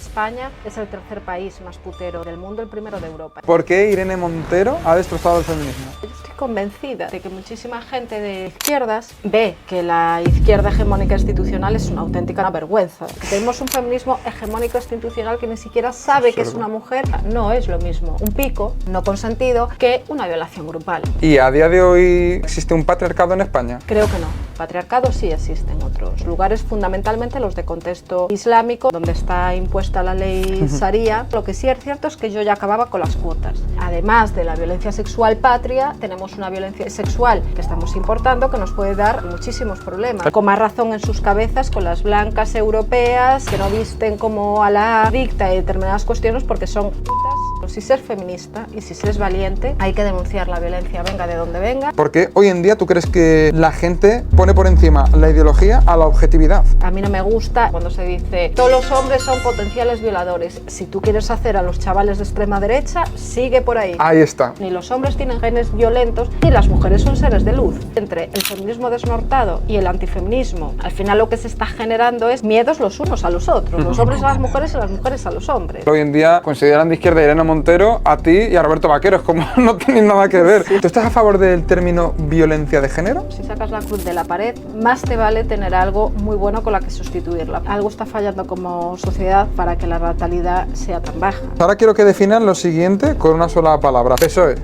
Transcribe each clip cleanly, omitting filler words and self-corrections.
España es el tercer país más putero del mundo, el primero de Europa. ¿Por qué Irene Montero ha destrozado el feminismo? Yo estoy convencida de que muchísima gente de izquierdas ve que la izquierda hegemónica institucional es una auténtica vergüenza. Tenemos un feminismo hegemónico institucional que ni siquiera sabe que es una mujer. No es lo mismo un pico no consentido que una violación grupal. ¿Y a día de hoy existe un patriarcado en España? Creo que no. Patriarcado sí existe en otros lugares, fundamentalmente los de contexto islámico, donde está impuesta la ley Sharia. Lo que sí es cierto es que yo ya acababa con las cuotas. Además de la violencia sexual patria, tenemos una violencia sexual que estamos importando que nos puede dar muchísimos problemas. Con más razón en sus cabezas con las blancas europeas que no visten como Alá dicta determinadas cuestiones porque son putas. Si ser feminista y si ser valiente, hay que denunciar la violencia, venga de donde venga. Porque hoy en día tú crees que la gente pone por encima la ideología a la objetividad. A mí no me gusta cuando se dice todos los hombres son potenciales violadores. Si tú quieres hacer a los chavales de extrema derecha, sigue por ahí. Ahí está. Ni los hombres tienen genes violentos, ni las mujeres son seres de luz. Entre el feminismo desnortado y el antifeminismo, al final lo que se está generando es miedos los unos a los otros. Los hombres a las mujeres y las mujeres a los hombres. Hoy en día consideran de izquierda a Irene Montero, a ti y a Roberto Vaquero. Es como no tienen nada que ver. Sí. ¿Tú estás a favor del término violencia de género? Si sacas la cruz de la pared, más te vale tener algo muy bueno con la que sustituirla. Algo está fallando como sociedad para que la natalidad sea tan baja. Ahora quiero que definan lo siguiente con una sola palabra. PSOE.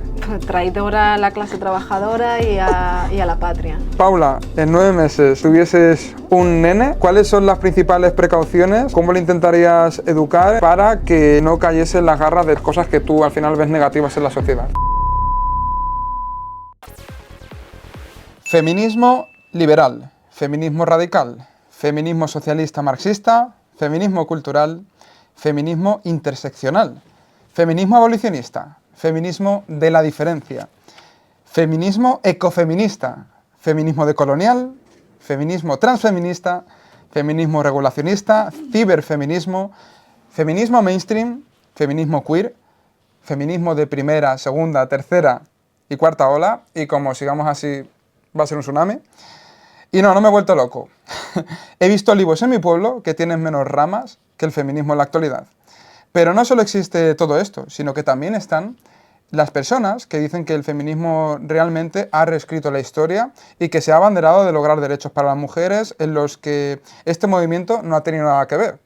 Traidora a la clase trabajadora y a la patria. Paula, en 9 meses tuvieses un nene, ¿cuáles son las principales precauciones? ¿Cómo le intentarías educar para que no cayese en las garras de cosas que tú al final ves negativas en la sociedad? Feminismo liberal, feminismo radical, feminismo socialista marxista, feminismo cultural, feminismo interseccional, feminismo abolicionista, feminismo de la diferencia, feminismo ecofeminista, feminismo decolonial, feminismo transfeminista, feminismo regulacionista, ciberfeminismo, feminismo mainstream, feminismo queer, feminismo de primera, segunda, tercera y cuarta ola, y como sigamos así va a ser un tsunami. Y no me he vuelto loco. He visto olivos en mi pueblo que tienen menos ramas que el feminismo en la actualidad. Pero no solo existe todo esto, sino que también están las personas que dicen que el feminismo realmente ha reescrito la historia y que se ha abanderado de lograr derechos para las mujeres en los que este movimiento no ha tenido nada que ver.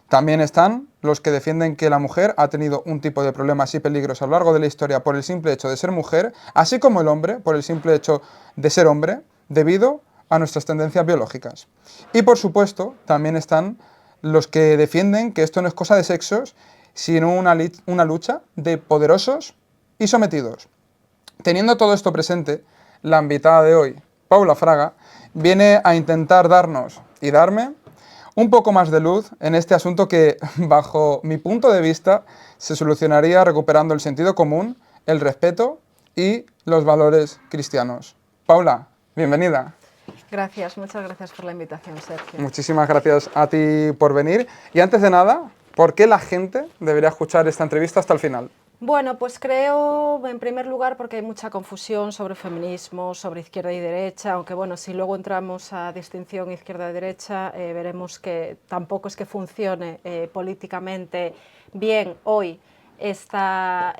También están los que defienden que la mujer ha tenido un tipo de problemas y peligros a lo largo de la historia por el simple hecho de ser mujer, así como el hombre por el simple hecho de ser hombre, debido a nuestras tendencias biológicas. Y por supuesto, también están los que defienden que esto no es cosa de sexos, sino una lucha de poderosos y sometidos. Teniendo todo esto presente, la invitada de hoy, Paula Fraga, viene a intentar darnos y darme un poco más de luz en este asunto que, bajo mi punto de vista, se solucionaría recuperando el sentido común, el respeto y los valores cristianos. Paula, bienvenida. Gracias, muchas gracias por la invitación, Sergio. Muchísimas gracias a ti por venir. Y antes de nada, ¿por qué la gente debería escuchar esta entrevista hasta el final? Bueno, pues creo, en primer lugar, porque hay mucha confusión sobre feminismo, sobre izquierda y derecha, aunque bueno, si luego entramos a distinción izquierda-derecha, veremos que tampoco es que funcione políticamente bien hoy esta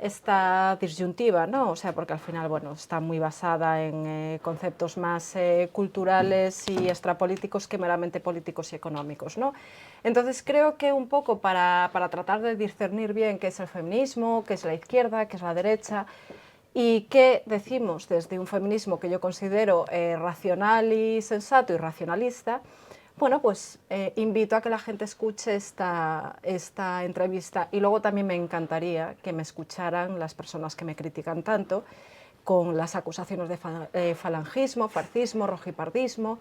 disyuntiva, ¿no? O sea, porque al final, bueno, está muy basada en conceptos más culturales y extrapolíticos que meramente políticos y económicos, ¿no? Entonces creo que un poco para tratar de discernir bien qué es el feminismo, qué es la izquierda, qué es la derecha y qué decimos desde un feminismo que yo considero racional y sensato y racionalista, bueno, pues invito a que la gente escuche esta entrevista y luego también me encantaría que me escucharan las personas que me critican tanto con las acusaciones de falangismo, fascismo, rojipardismo,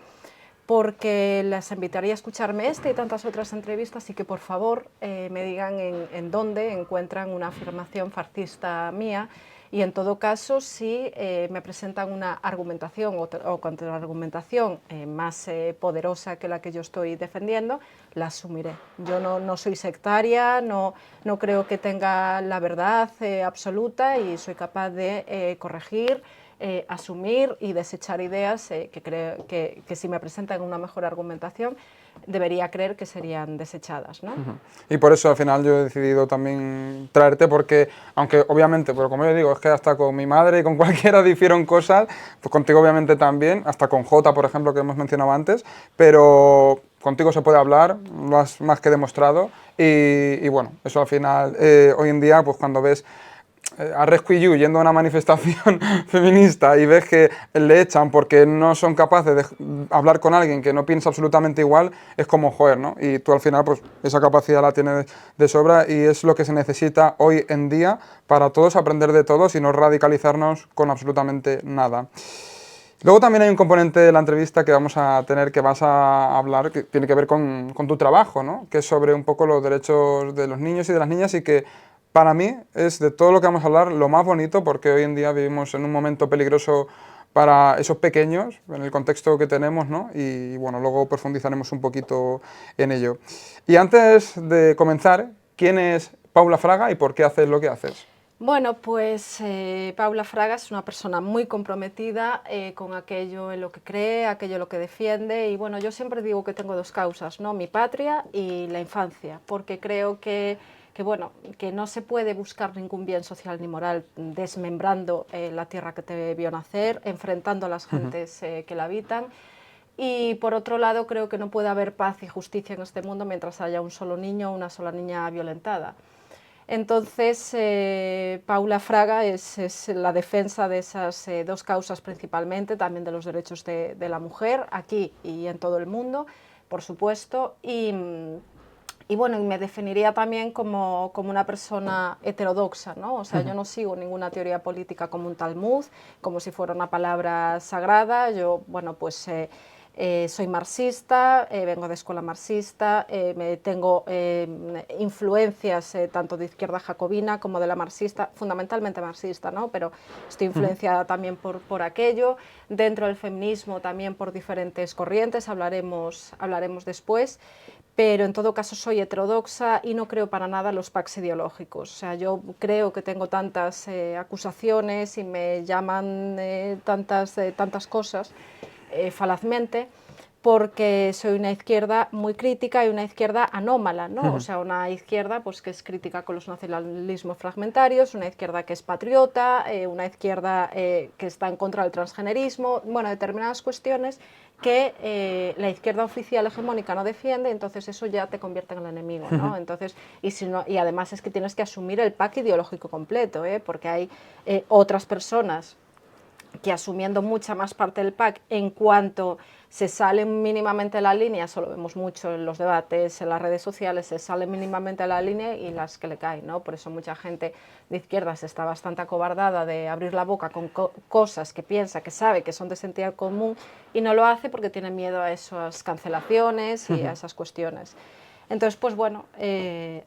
porque les invitaría a escucharme esta y tantas otras entrevistas y que por favor me digan en dónde encuentran una afirmación fascista mía y en todo caso si me presentan una argumentación o contraargumentación más poderosa que la que yo estoy defendiendo, la asumiré. Yo no soy sectaria, no creo que tenga la verdad absoluta y soy capaz de corregir asumir y desechar ideas que creo que si me presentan una mejor argumentación, debería creer que serían desechadas, ¿no? Y por eso al final yo he decidido también traerte, porque aunque obviamente, pero como yo digo, es que hasta con mi madre y con cualquiera difieren cosas, pues contigo obviamente también, hasta con Jota, por ejemplo, que hemos mencionado antes, pero contigo se puede hablar, lo has más que demostrado, y bueno, eso al final, hoy en día, pues cuando ves a Rescue You yendo a una manifestación feminista y ves que le echan porque no son capaces de hablar con alguien que no piensa absolutamente igual, es como, joder, ¿no? Y tú al final, pues esa capacidad la tienes de sobra y es lo que se necesita hoy en día para todos aprender de todos y no radicalizarnos con absolutamente nada. Luego también hay un componente de la entrevista que vamos a tener, que vas a hablar, que tiene que ver con tu trabajo, ¿no? Que es sobre un poco los derechos de los niños y de las niñas, y que para mí es de todo lo que vamos a hablar lo más bonito, porque hoy en día vivimos en un momento peligroso para esos pequeños, en el contexto que tenemos, ¿no? Y bueno, luego profundizaremos un poquito en ello. Y antes de comenzar, ¿quién es Paula Fraga y por qué haces lo que haces? Bueno, pues Paula Fraga es una persona muy comprometida con aquello en lo que cree, aquello en lo que defiende, y bueno, yo siempre digo que tengo dos causas, ¿no? Mi patria y la infancia, porque creo bueno, que no se puede buscar ningún bien social ni moral desmembrando la tierra que te vio nacer, enfrentando a las gentes que la habitan. Y por otro lado, creo que no puede haber paz y justicia en este mundo mientras haya un solo niño o una sola niña violentada. Entonces, Paula Fraga es la defensa de esas dos causas principalmente, también de los derechos de la mujer, aquí y en todo el mundo, por supuesto, y bueno, me definiría también como una persona heterodoxa, ¿no? O sea, yo no sigo ninguna teoría política como un Talmud, como si fuera una palabra sagrada. Yo, bueno, pues soy marxista, vengo de escuela marxista, tengo influencias tanto de izquierda jacobina como de la marxista, fundamentalmente marxista, ¿no? Pero estoy influenciada también por aquello. Dentro del feminismo también por diferentes corrientes, hablaremos después. Pero en todo caso soy heterodoxa y no creo para nada en los packs ideológicos. O sea, yo creo que tengo tantas acusaciones y me llaman tantas cosas falazmente, porque soy una izquierda muy crítica y una izquierda anómala, ¿no? O sea, una izquierda pues, que es crítica con los nacionalismos fragmentarios, una izquierda que es patriota, una izquierda que está en contra del transgenerismo, bueno, determinadas cuestiones que la izquierda oficial hegemónica no defiende, entonces eso ya te convierte en el enemigo, ¿no? Entonces, y además es que tienes que asumir el pack ideológico completo, porque hay otras personas que asumiendo mucha más parte del pack, en cuanto se sale mínimamente de la línea, eso lo vemos mucho en los debates, en las redes sociales, se sale mínimamente de la línea y las que le caen, ¿no? Por eso mucha gente de izquierdas está bastante acobardada de abrir la boca con cosas que piensa, que sabe que son de sentido común y no lo hace porque tiene miedo a esas cancelaciones y a esas cuestiones. Entonces, pues bueno,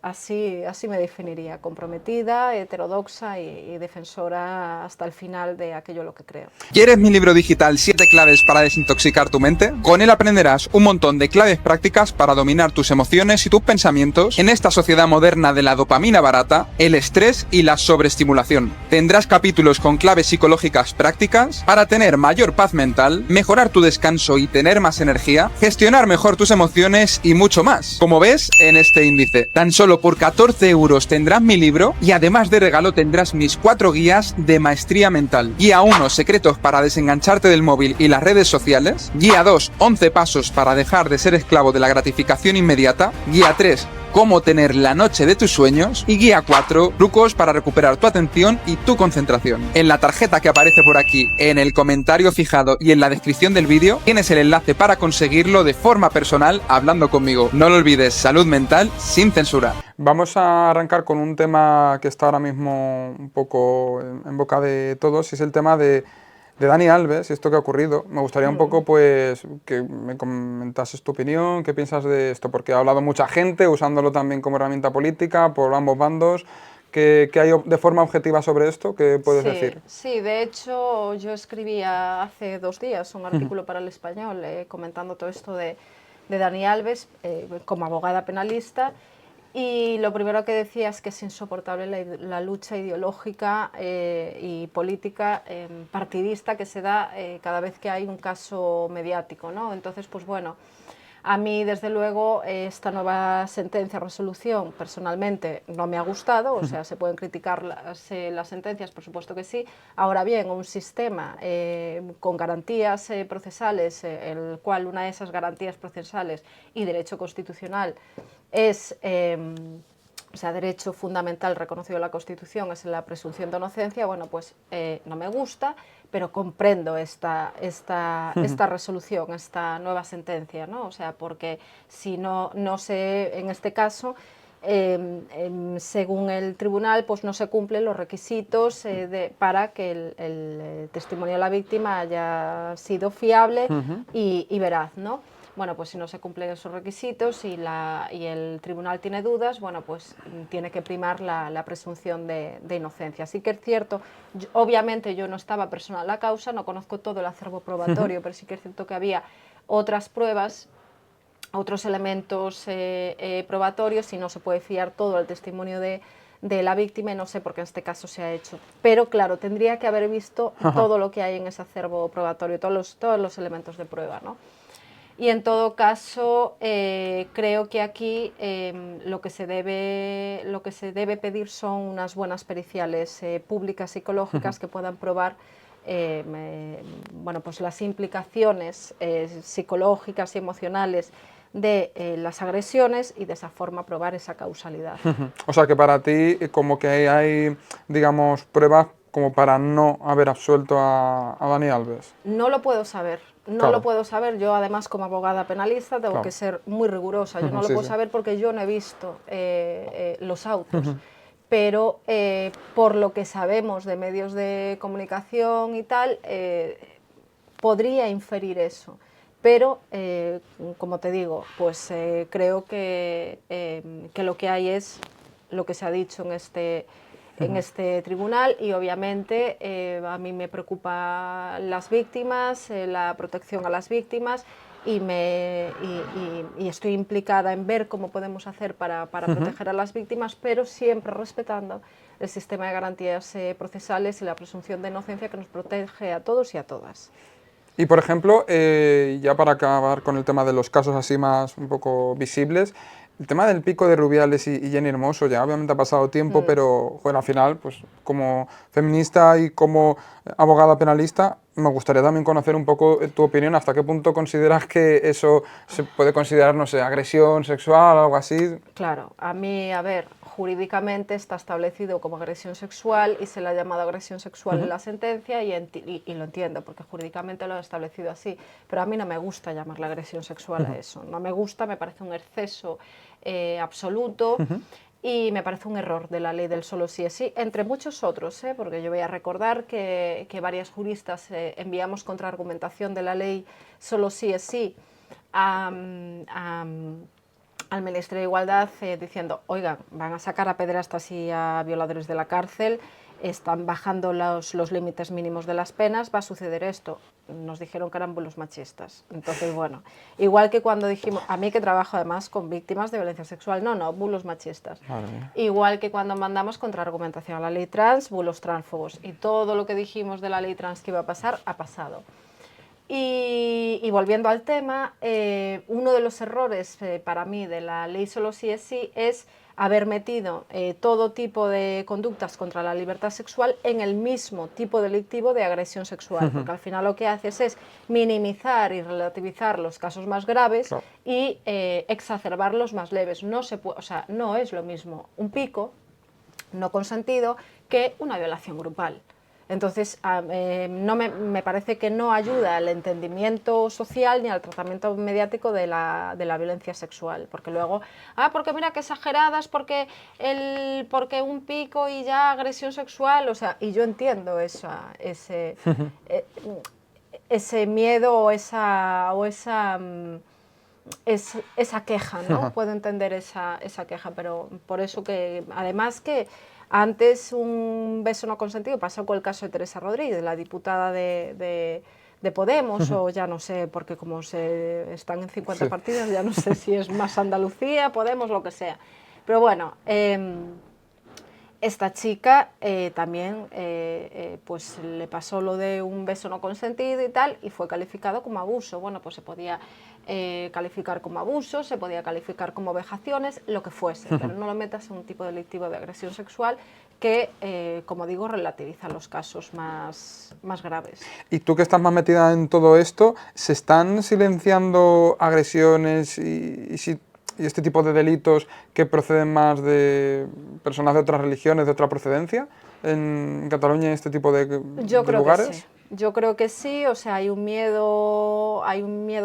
así me definiría, comprometida, heterodoxa y defensora hasta el final de aquello en lo que creo. ¿Quieres mi libro digital 7 claves para desintoxicar tu mente? Con él aprenderás un montón de claves prácticas para dominar tus emociones y tus pensamientos en esta sociedad moderna de la dopamina barata, el estrés y la sobreestimulación. Tendrás capítulos con claves psicológicas prácticas para tener mayor paz mental, mejorar tu descanso y tener más energía, gestionar mejor tus emociones y mucho más. Como ves en este índice, tan solo por 14 euros tendrás mi libro y además de regalo tendrás mis 4 guías de maestría mental. Guía 1, secretos para desengancharte del móvil y las redes sociales. Guía 2, 11 pasos para dejar de ser esclavo de la gratificación inmediata. Guía 3, cómo tener la noche de tus sueños. Y guía 4, trucos para recuperar tu atención y tu concentración. En la tarjeta que aparece por aquí, en el comentario fijado y en la descripción del vídeo, tienes el enlace para conseguirlo de forma personal hablando conmigo. No lo olvides, salud mental sin censura. Vamos a arrancar con un tema que está ahora mismo un poco en boca de todos, y es el tema de Dani Alves y esto que ha ocurrido. Me gustaría un poco pues que me comentases tu opinión, qué piensas de esto, porque ha hablado mucha gente usándolo también como herramienta política por ambos bandos. ¿Qué hay de forma objetiva sobre esto? ¿Qué puedes decir? Sí, de hecho yo escribía hace 2 días un artículo para El Español comentando todo esto de Dani Alves como abogada penalista. Y lo primero que decía es que es insoportable la lucha ideológica y política partidista que se da cada vez que hay un caso mediático, ¿no? Entonces, pues bueno, a mí, desde luego, esta nueva sentencia, resolución, personalmente no me ha gustado, o sea, se pueden criticar las sentencias, por supuesto que sí. Ahora bien, un sistema con garantías procesales, el cual una de esas garantías procesales y derecho constitucional es, o sea, derecho fundamental reconocido en la Constitución, es la presunción de inocencia, bueno, pues no me gusta, pero comprendo esta resolución, esta nueva sentencia, ¿no? O sea, porque si no sé, en este caso, según el tribunal, pues no se cumplen los requisitos para que el testimonio de la víctima haya sido fiable y veraz, ¿no? Bueno, pues si no se cumplen esos requisitos y el tribunal tiene dudas, bueno, pues tiene que primar la presunción de inocencia. Sí que es cierto, obviamente yo no estaba personal en la causa, no conozco todo el acervo probatorio, pero sí que es cierto que había otras pruebas, otros elementos probatorios y no se puede fiar todo el testimonio de la víctima y no sé por qué en este caso se ha hecho. Pero claro, tendría que haber visto todo lo que hay en ese acervo probatorio, todos los elementos de prueba, ¿no? Y en todo caso, creo que aquí lo que se debe pedir son unas buenas periciales públicas psicológicas que puedan probar bueno, pues las implicaciones psicológicas y emocionales de las agresiones y de esa forma probar esa causalidad. O sea que para ti como que hay, digamos, pruebas como para no haber absuelto a Dani Alves. No lo puedo saber, no Claro. lo puedo saber. Yo además como abogada penalista tengo Claro. que ser muy rigurosa. Yo no lo Sí, puedo sí. saber porque yo no he visto los autos. Pero por lo que sabemos de medios de comunicación y tal, podría inferir eso. Pero, como te digo, pues creo que lo que hay es lo que se ha dicho en este tribunal y obviamente a mí me preocupan las víctimas, la protección a las víctimas y estoy implicada en ver cómo podemos hacer para proteger a las víctimas, pero siempre respetando el sistema de garantías procesales y la presunción de inocencia que nos protege a todos y a todas. Y por ejemplo, ya para acabar con el tema de los casos así más un poco visibles, el tema del pico de Rubiales y Jenny Hermoso, ya obviamente ha pasado tiempo, pero bueno, al final, pues como feminista y como abogada penalista, me gustaría también conocer un poco tu opinión, hasta qué punto consideras que eso se puede considerar, no sé, agresión sexual o algo así. Claro, a mí, a ver, jurídicamente está establecido como agresión sexual y se le ha llamado agresión sexual en la sentencia y lo entiendo, porque jurídicamente lo ha establecido así, pero a mí no me gusta llamarle agresión sexual a eso, no me gusta, me parece un exceso absoluto y me parece un error de la ley del solo sí es sí, entre muchos otros, porque yo voy a recordar que varias juristas enviamos contraargumentación de la ley solo sí es sí al Ministerio de Igualdad diciendo, oigan, van a sacar a pederastas y a violadores de la cárcel, están bajando los límites mínimos de las penas, va a suceder esto. Nos dijeron que eran bulos machistas. Entonces, bueno, igual que cuando dijimos, a mí que trabajo además con víctimas de violencia sexual, no, bulos machistas. Igual que cuando mandamos contraargumentación a la ley trans, bulos transfobos. Y todo lo que dijimos de la ley trans que iba a pasar, ha pasado. Y volviendo al tema, uno de los errores para mí de la ley solo sí es sí es haber metido todo tipo de conductas contra la libertad sexual en el mismo tipo delictivo de agresión sexual, porque al final lo que haces es minimizar y relativizar los casos más graves y exacerbar los más leves. No se puede, o sea, no es lo mismo un pico no consentido que una violación grupal. Entonces, me parece que no ayuda al entendimiento social ni al tratamiento mediático de la violencia sexual, porque luego, porque mira qué exageradas, porque un pico y ya agresión sexual, o sea, y yo entiendo ese miedo o esa queja, ¿no? Puedo entender esa queja, pero por eso que, además que antes un beso no consentido pasó con el caso de Teresa Rodríguez, la diputada de Podemos, o ya no sé, porque como están en 50 partidos, ya no sé si es más Andalucía, Podemos, lo que sea. Pero bueno, esta chica también pues le pasó lo de un beso no consentido y tal, y fue calificado como abuso. Bueno, pues se podía calificar como abuso, se podía calificar como vejaciones, lo que fuese, pero no lo metas en un tipo delictivo de agresión sexual que, como digo, relativiza los casos más graves. Y tú que estás más metida en todo esto, ¿se están silenciando agresiones y este tipo de delitos que proceden más de personas de otras religiones, de otra procedencia, en Cataluña y este tipo de Yo creo lugares? que sí. Yo creo que sí, o sea, hay un miedo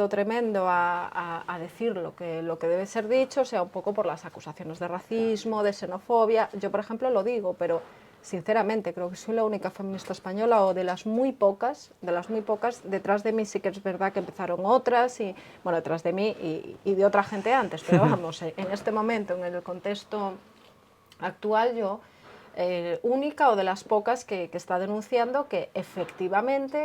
tremendo a decir lo que debe ser dicho, o sea, un poco por las acusaciones de racismo, de xenofobia. Yo, por ejemplo, lo digo, pero sinceramente creo que soy la única feminista española o de las muy pocas, detrás de mí sí que es verdad que empezaron otras, y bueno, detrás de mí y de otra gente antes, pero vamos, en este momento, en el contexto actual, yo única o de las pocas que está denunciando que efectivamente,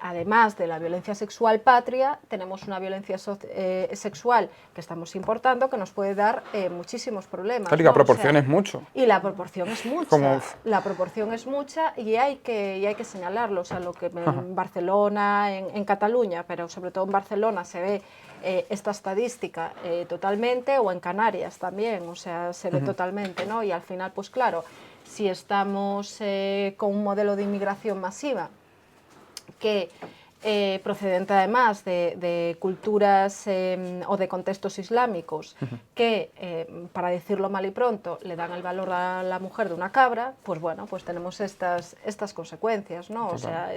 además de la violencia sexual patria, tenemos una violencia sexual que estamos importando que nos puede dar muchísimos problemas. Claro, y la proporción es mucho. Y la proporción es mucha. Como... La proporción es mucha y hay que señalarlo. O sea, lo que en Barcelona, en Cataluña, pero sobre todo en Barcelona se ve esta estadística totalmente, o en Canarias también, o sea, se ve totalmente, ¿no? Y al final, pues claro, si estamos con un modelo de inmigración masiva que procedente además de culturas o de contextos islámicos que, para decirlo mal y pronto, le dan el valor a la mujer de una cabra, pues bueno, pues tenemos estas consecuencias, ¿no? O sea,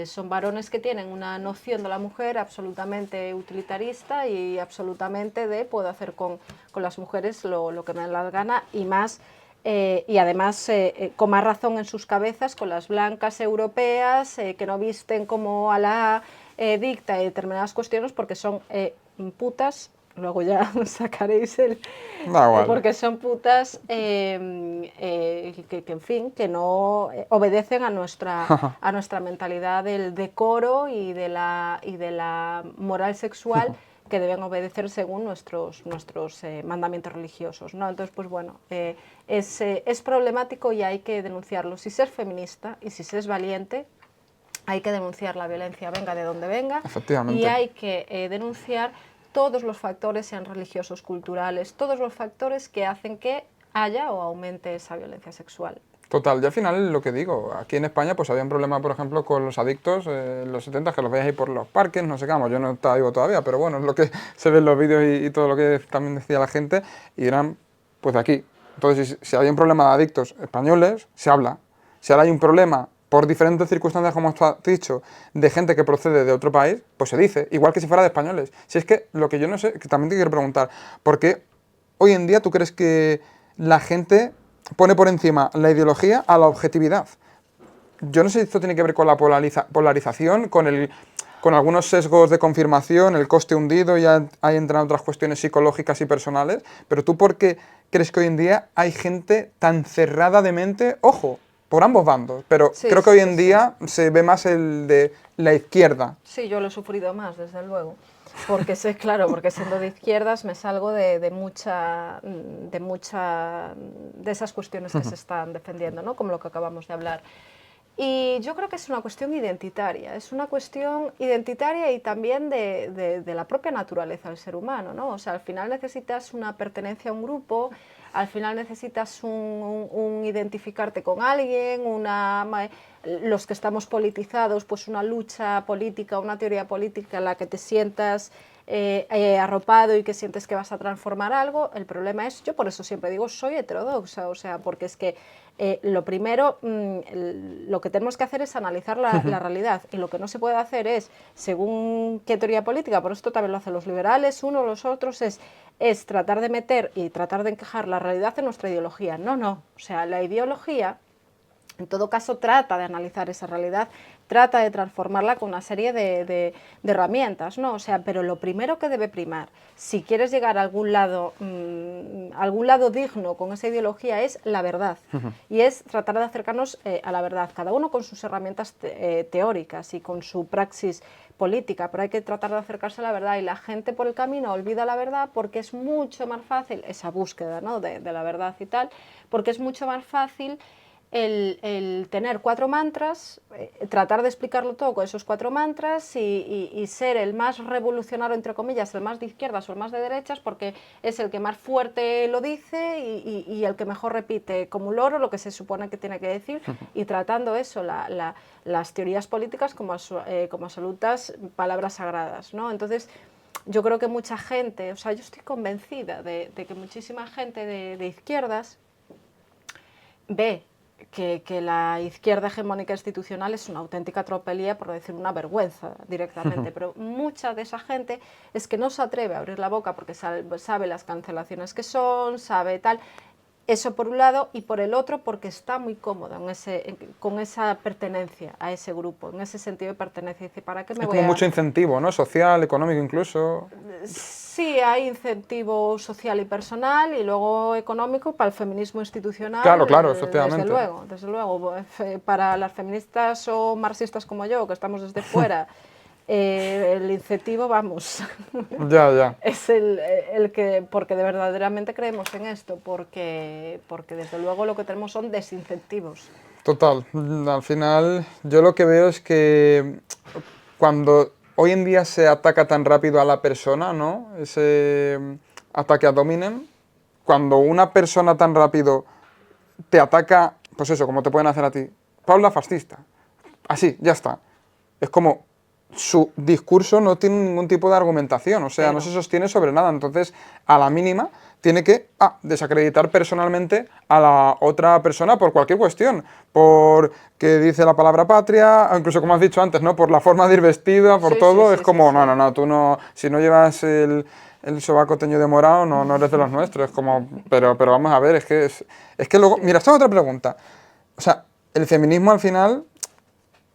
son varones que tienen una noción de la mujer absolutamente utilitarista y absolutamente de puedo hacer con las mujeres lo que me da la gana, y más. Y además con más razón en sus cabezas con las blancas europeas que no visten como Alá dicta determinadas cuestiones porque son putas, luego ya sacaréis porque son putas que en fin, que no obedecen a nuestra mentalidad del decoro y de la moral sexual que deben obedecer según nuestros mandamientos religiosos, ¿no? Entonces, pues bueno, es problemático y hay que denunciarlo. Si se es feminista y si se es valiente, hay que denunciar la violencia, venga de donde venga, y hay que denunciar todos los factores, sean religiosos, culturales, todos los factores que hacen que haya o aumente esa violencia sexual. Total, y al final lo que digo, aquí en España pues había un problema, por ejemplo, con los adictos en los 70, que los veíais ahí por los parques, no sé qué, yo no estaba vivo todavía, pero bueno, es lo que se ve en los vídeos y todo lo que también decía la gente, y eran pues de aquí. Entonces, si hay un problema de adictos españoles, se habla. Si ahora hay un problema, por diferentes circunstancias, como has dicho, de gente que procede de otro país, pues se dice, igual que si fuera de españoles. Si es que lo que yo no sé, que también te quiero preguntar, ¿por qué hoy en día tú crees que la gente pone por encima la ideología a la objetividad? Yo no sé si esto tiene que ver con la polarización, con algunos sesgos de confirmación, el coste hundido, y ahí entran otras cuestiones psicológicas y personales, pero ¿tú por qué crees que hoy en día hay gente tan cerrada de mente? Ojo, por ambos bandos, pero sí, creo que hoy en día se ve más el de la izquierda. Sí, yo lo he sufrido más, desde luego. Porque sé, claro, porque siendo de izquierdas me salgo de esas cuestiones que se están defendiendo, ¿no? Como lo que acabamos de hablar. Y yo creo que es una cuestión identitaria, y también de la propia naturaleza del ser humano, ¿no? O sea, al final necesitas una pertenencia a un grupo, al final necesitas un identificarte con alguien, los que estamos politizados, pues una lucha política, una teoría política en la que te sientas arropado y que sientes que vas a transformar algo. El problema es, yo por eso siempre digo, soy heterodoxa, o sea, porque es que lo primero, lo que tenemos que hacer es analizar la realidad, y lo que no se puede hacer es, según qué teoría política, por esto también lo hacen los liberales, los otros, es tratar de meter y tratar de encajar la realidad en nuestra ideología. No, o sea, la ideología En todo caso, trata de analizar esa realidad, trata de transformarla con una serie de herramientas, ¿no? O sea, pero lo primero que debe primar, si quieres llegar a algún lado digno con esa ideología, es la verdad. Y es tratar de acercarnos a la verdad, cada uno con sus herramientas teóricas y con su praxis política, pero hay que tratar de acercarse a la verdad, y la gente por el camino olvida la verdad porque es mucho más fácil, esa búsqueda, ¿no?, de la verdad y tal, porque es mucho más fácil el tener 4 mantras, tratar de explicarlo todo con esos 4 mantras y ser el más revolucionario, entre comillas, el más de izquierdas o el más de derechas, porque es el que más fuerte lo dice y el que mejor repite como un loro lo que se supone que tiene que decir, y tratando eso, las teorías políticas como absolutas palabras sagradas, ¿no? Entonces, yo creo que mucha gente, o sea, yo estoy convencida de que muchísima gente de izquierdas ve que la izquierda hegemónica institucional es una auténtica tropelía, por decir una vergüenza directamente, pero mucha de esa gente es que no se atreve a abrir la boca porque sabe las cancelaciones que son, sabe tal. Eso por un lado, y por el otro porque está muy cómoda con esa pertenencia a ese grupo, en ese sentido de pertenencia. Dice, ¿para qué me Es voy como a...? mucho incentivo, ¿no? Social, económico incluso. Sí, hay incentivo social y personal, y luego económico para el feminismo institucional, Claro, claro, desde efectivamente. luego, desde luego. Para las feministas o marxistas como yo, que estamos desde fuera, el incentivo, vamos, Ya, ya. es el que, porque de verdaderamente creemos en esto, porque desde luego lo que tenemos son desincentivos. Total. Al final, yo lo que veo es que cuando hoy en día se ataca tan rápido a la persona, ¿no? Ese ataque ad hominem, cuando una persona tan rápido te ataca, pues eso, como te pueden hacer a ti, Paula fascista, así, ya está. Es como su discurso no tiene ningún tipo de argumentación, o sea, no se sostiene sobre nada, entonces a la mínima tiene que desacreditar personalmente a la otra persona por cualquier cuestión, por que dice la palabra patria, o incluso como has dicho antes, ¿no? Por la forma de ir vestida, por Sí, todo, sí, es sí, como, sí, sí. no, tú no, si no llevas el sobaco teñido de morado, no eres de los nuestros, es como, pero vamos a ver, es que luego, Sí. mira, esta es otra pregunta, o sea, el feminismo al final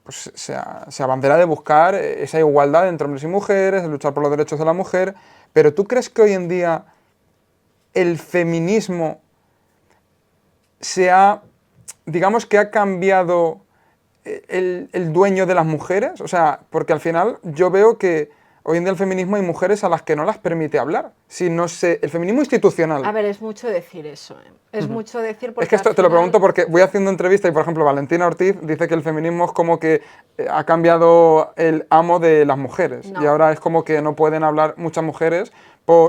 pues, se abandera de buscar esa igualdad entre hombres y mujeres, de luchar por los derechos de la mujer, pero ¿tú crees que hoy en día el feminismo digamos que ha cambiado el dueño de las mujeres? O sea, porque al final yo veo que hoy en día el feminismo hay mujeres a las que no las permite hablar. Si no sé, el feminismo institucional. A ver, es mucho decir eso, ¿eh? Es mucho decir Es porque que al esto te lo final... pregunto porque voy haciendo entrevista y, por ejemplo, Valentina Ortiz dice que el feminismo es como que ha cambiado el amo de las mujeres y No. ahora es como que no pueden hablar muchas mujeres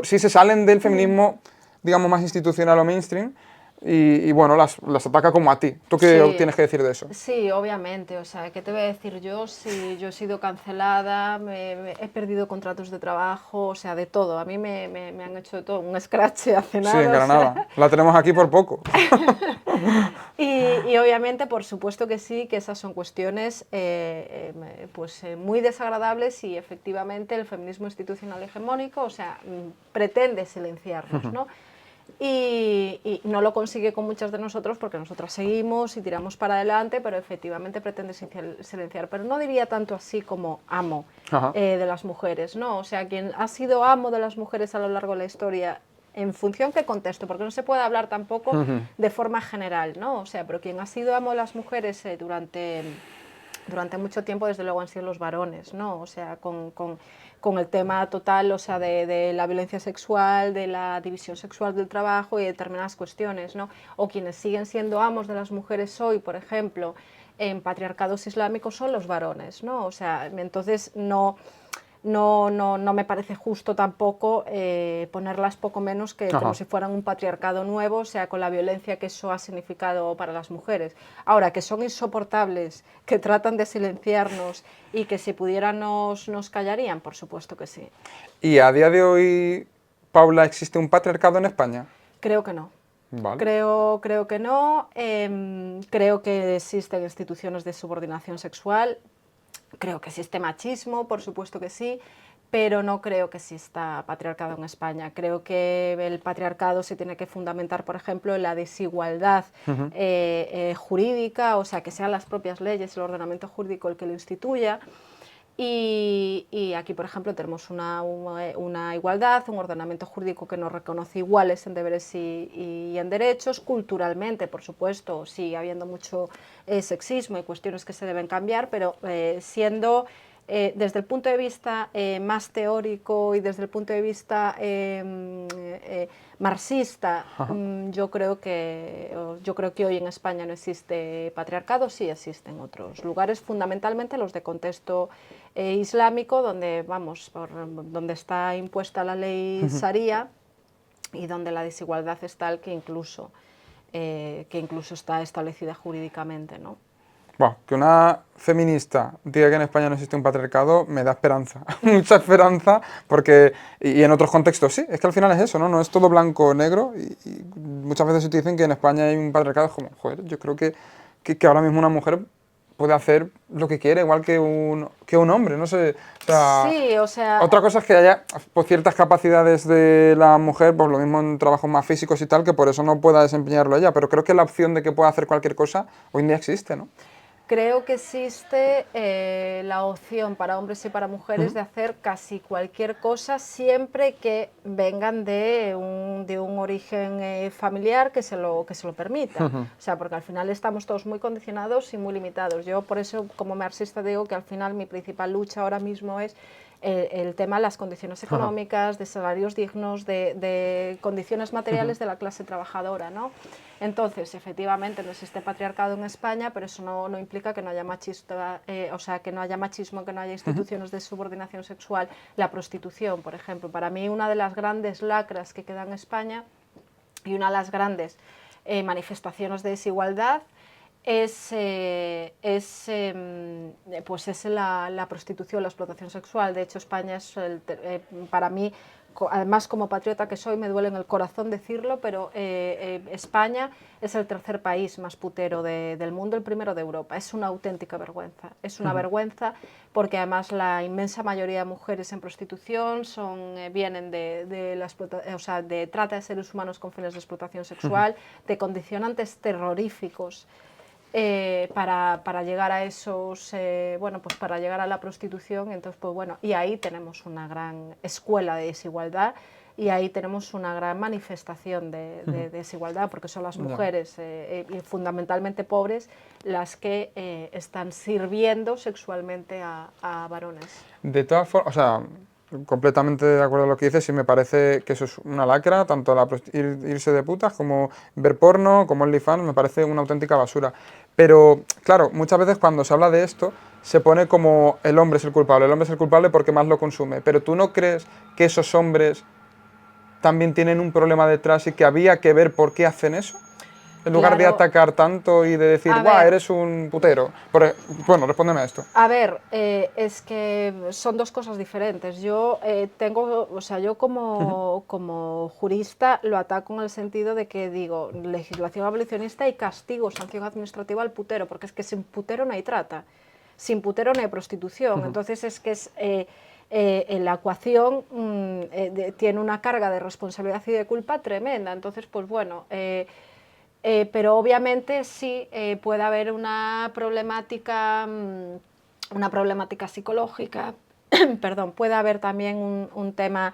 si se salen del feminismo, digamos, más institucional o mainstream y bueno, las ataca como a ti. ¿Tú qué Sí, tienes que decir de eso? sí, obviamente. O sea, ¿qué te voy a decir yo? Si yo he sido cancelada, he perdido contratos de trabajo, o sea, de todo. A mí me han hecho de todo, un scratch hace Sí, en nada, o Granada. sea. La tenemos aquí por poco. Y obviamente, por supuesto que sí, que esas son cuestiones muy desagradables, y efectivamente el feminismo institucional hegemónico, o sea, pretende silenciarnos, ¿no? Y no lo consigue con muchas de nosotros porque nosotras seguimos y tiramos para adelante, pero efectivamente pretende silenciar. Pero no diría tanto así como amo Ajá. de las mujeres, ¿no? O sea, quien ha sido amo de las mujeres a lo largo de la historia, en función qué contexto, porque no se puede hablar tampoco de forma general, ¿no? O sea, pero quien ha sido amo de las mujeres durante mucho tiempo, desde luego, han sido los varones, ¿no? O sea, con el tema total, o sea, de la violencia sexual, de la división sexual del trabajo y determinadas cuestiones, ¿no? O quienes siguen siendo amos de las mujeres hoy, por ejemplo, en patriarcados islámicos, son los varones, ¿no? O sea, entonces no me parece justo tampoco ponerlas poco menos que como si fueran un patriarcado nuevo, o sea, con la violencia que eso ha significado para las mujeres. Ahora, que son insoportables, que tratan de silenciarnos y que si pudieran nos callarían, por supuesto que sí. ¿Y a día de hoy, Paula, existe un patriarcado en España? Creo que no. Vale. Creo que no. Creo que existen instituciones de subordinación sexual. Creo que existe machismo, por supuesto que sí, pero no creo que exista patriarcado en España. Creo que el patriarcado se tiene que fundamentar, por ejemplo, en la desigualdad jurídica, o sea, que sean las propias leyes, el ordenamiento jurídico el que lo instituya. Y aquí, por ejemplo, tenemos una igualdad, un ordenamiento jurídico que nos reconoce iguales en deberes y en derechos. Culturalmente, por supuesto, sigue habiendo mucho sexismo y cuestiones que se deben cambiar, pero siendo... desde el punto de vista más teórico y desde el punto de vista marxista, yo creo que hoy en España no existe patriarcado, sí existe en otros lugares, fundamentalmente los de contexto islámico, donde, donde está impuesta la ley Sharia y donde la desigualdad es tal que incluso está establecida jurídicamente, ¿no? Bueno, que una feminista diga que en España no existe un patriarcado me da esperanza, mucha esperanza, porque, y en otros contextos sí, es que al final es eso, ¿no? No es todo blanco o negro, y muchas veces si te dicen que en España hay un patriarcado, es como, joder, yo creo que ahora mismo una mujer puede hacer lo que quiere, igual que un hombre, no sé, o sea, sí, o sea... Otra cosa es que haya pues, ciertas capacidades de la mujer, pues lo mismo en trabajos más físicos y tal, que por eso no pueda desempeñarlo ella, pero creo que la opción de que pueda hacer cualquier cosa hoy en día existe, ¿no? Creo que existe la opción para hombres y para mujeres de hacer casi cualquier cosa siempre que vengan de un origen familiar que se lo permita. O sea, porque al final estamos todos muy condicionados y muy limitados. Yo por eso como marxista digo que al final mi principal lucha ahora mismo es el tema de las condiciones económicas, de salarios dignos, de condiciones materiales de la clase trabajadora, ¿no? Entonces, efectivamente, no existe patriarcado en España, pero eso no implica que no haya que no haya machismo, que no haya instituciones de subordinación sexual. La prostitución, por ejemplo, para mí una de las grandes lacras que queda en España y una de las grandes manifestaciones de desigualdad es la prostitución, la explotación sexual. De hecho, España es, para mí, además como patriota que soy, me duele en el corazón decirlo, pero España es el tercer país más putero del mundo, el primero de Europa. Es una auténtica vergüenza. Es una vergüenza porque además la inmensa mayoría de mujeres en prostitución vienen de trata de seres humanos con fines de explotación sexual, de condicionantes terroríficos. Para llegar a esos, para llegar a la prostitución. Entonces, y ahí tenemos una gran escuela de desigualdad y ahí tenemos una gran manifestación de desigualdad, porque son las mujeres y fundamentalmente pobres las que están sirviendo sexualmente a varones. De todas formas, o sea, completamente de acuerdo con lo que dices y me parece que eso es una lacra, tanto irse de putas como ver porno, como OnlyFans, me parece una auténtica basura. Pero, claro, muchas veces cuando se habla de esto, se pone como el hombre es el culpable porque más lo consume. Pero ¿tú no crees que esos hombres también tienen un problema detrás y que había que ver por qué hacen eso? En lugar de atacar tanto y de decir, guau, eres un putero. Bueno, respóndeme a esto. A ver, es que son dos cosas diferentes. Yo como jurista lo ataco en el sentido de que digo, legislación abolicionista y castigo, sanción administrativa al putero, porque es que sin putero no hay trata, sin putero no hay prostitución. Entonces es que la ecuación tiene una carga de responsabilidad y de culpa tremenda. Entonces, pues bueno... pero obviamente sí puede haber una problemática psicológica, perdón, puede haber también un tema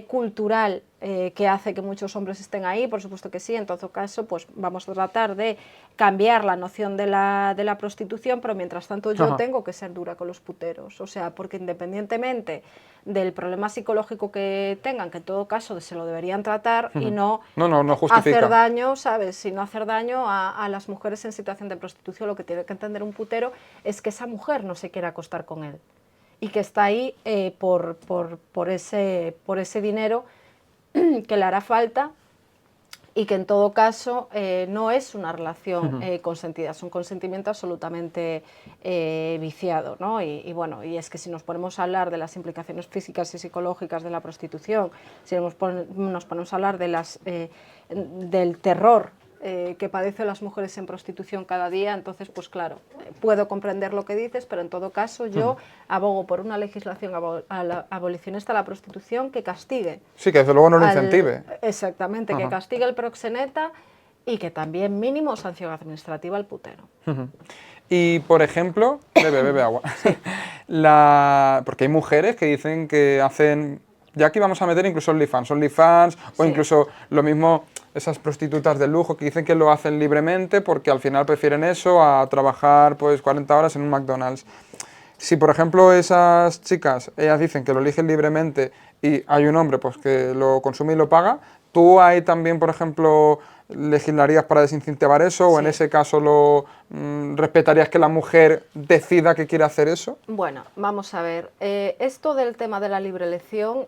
cultural que hace que muchos hombres estén ahí, por supuesto que sí. En todo caso, pues vamos a tratar de cambiar la noción de la prostitución, pero mientras tanto yo tengo que ser dura con los puteros, o sea, porque independientemente del problema psicológico que tengan, que en todo caso se lo deberían tratar y no hacer daño, ¿sabes? Si no hacer daño a las mujeres en situación de prostitución. Lo que tiene que entender un putero es que esa mujer no se quiere acostar con él y que está ahí por ese dinero que le hará falta y que en todo caso no es una relación consentida, es un consentimiento absolutamente viciado, ¿no? Y es que si nos ponemos a hablar de las implicaciones físicas y psicológicas de la prostitución, si nos ponemos a hablar de del terror que padecen las mujeres en prostitución cada día. Entonces, pues claro, puedo comprender lo que dices, pero en todo caso yo abogo por una legislación abolicionista de la prostitución que castigue. Sí, que desde luego no lo incentive. Exactamente, que castigue al proxeneta y que también mínimo sanción administrativa al putero. Y, por ejemplo, bebe agua. Porque hay mujeres que dicen que hacen... Ya aquí vamos a meter incluso OnlyFans o Sí. incluso lo mismo esas prostitutas de lujo que dicen que lo hacen libremente porque al final prefieren eso a trabajar pues 40 horas en un McDonald's. Si, por ejemplo, esas chicas, ellas dicen que lo eligen libremente y hay un hombre pues que lo consume y lo paga, ¿tú ahí también, por ejemplo, legislarías para desincentivar eso? ¿O en ese caso respetarías que la mujer decida que quiere hacer eso? Bueno, vamos a ver. Esto del tema de la libre elección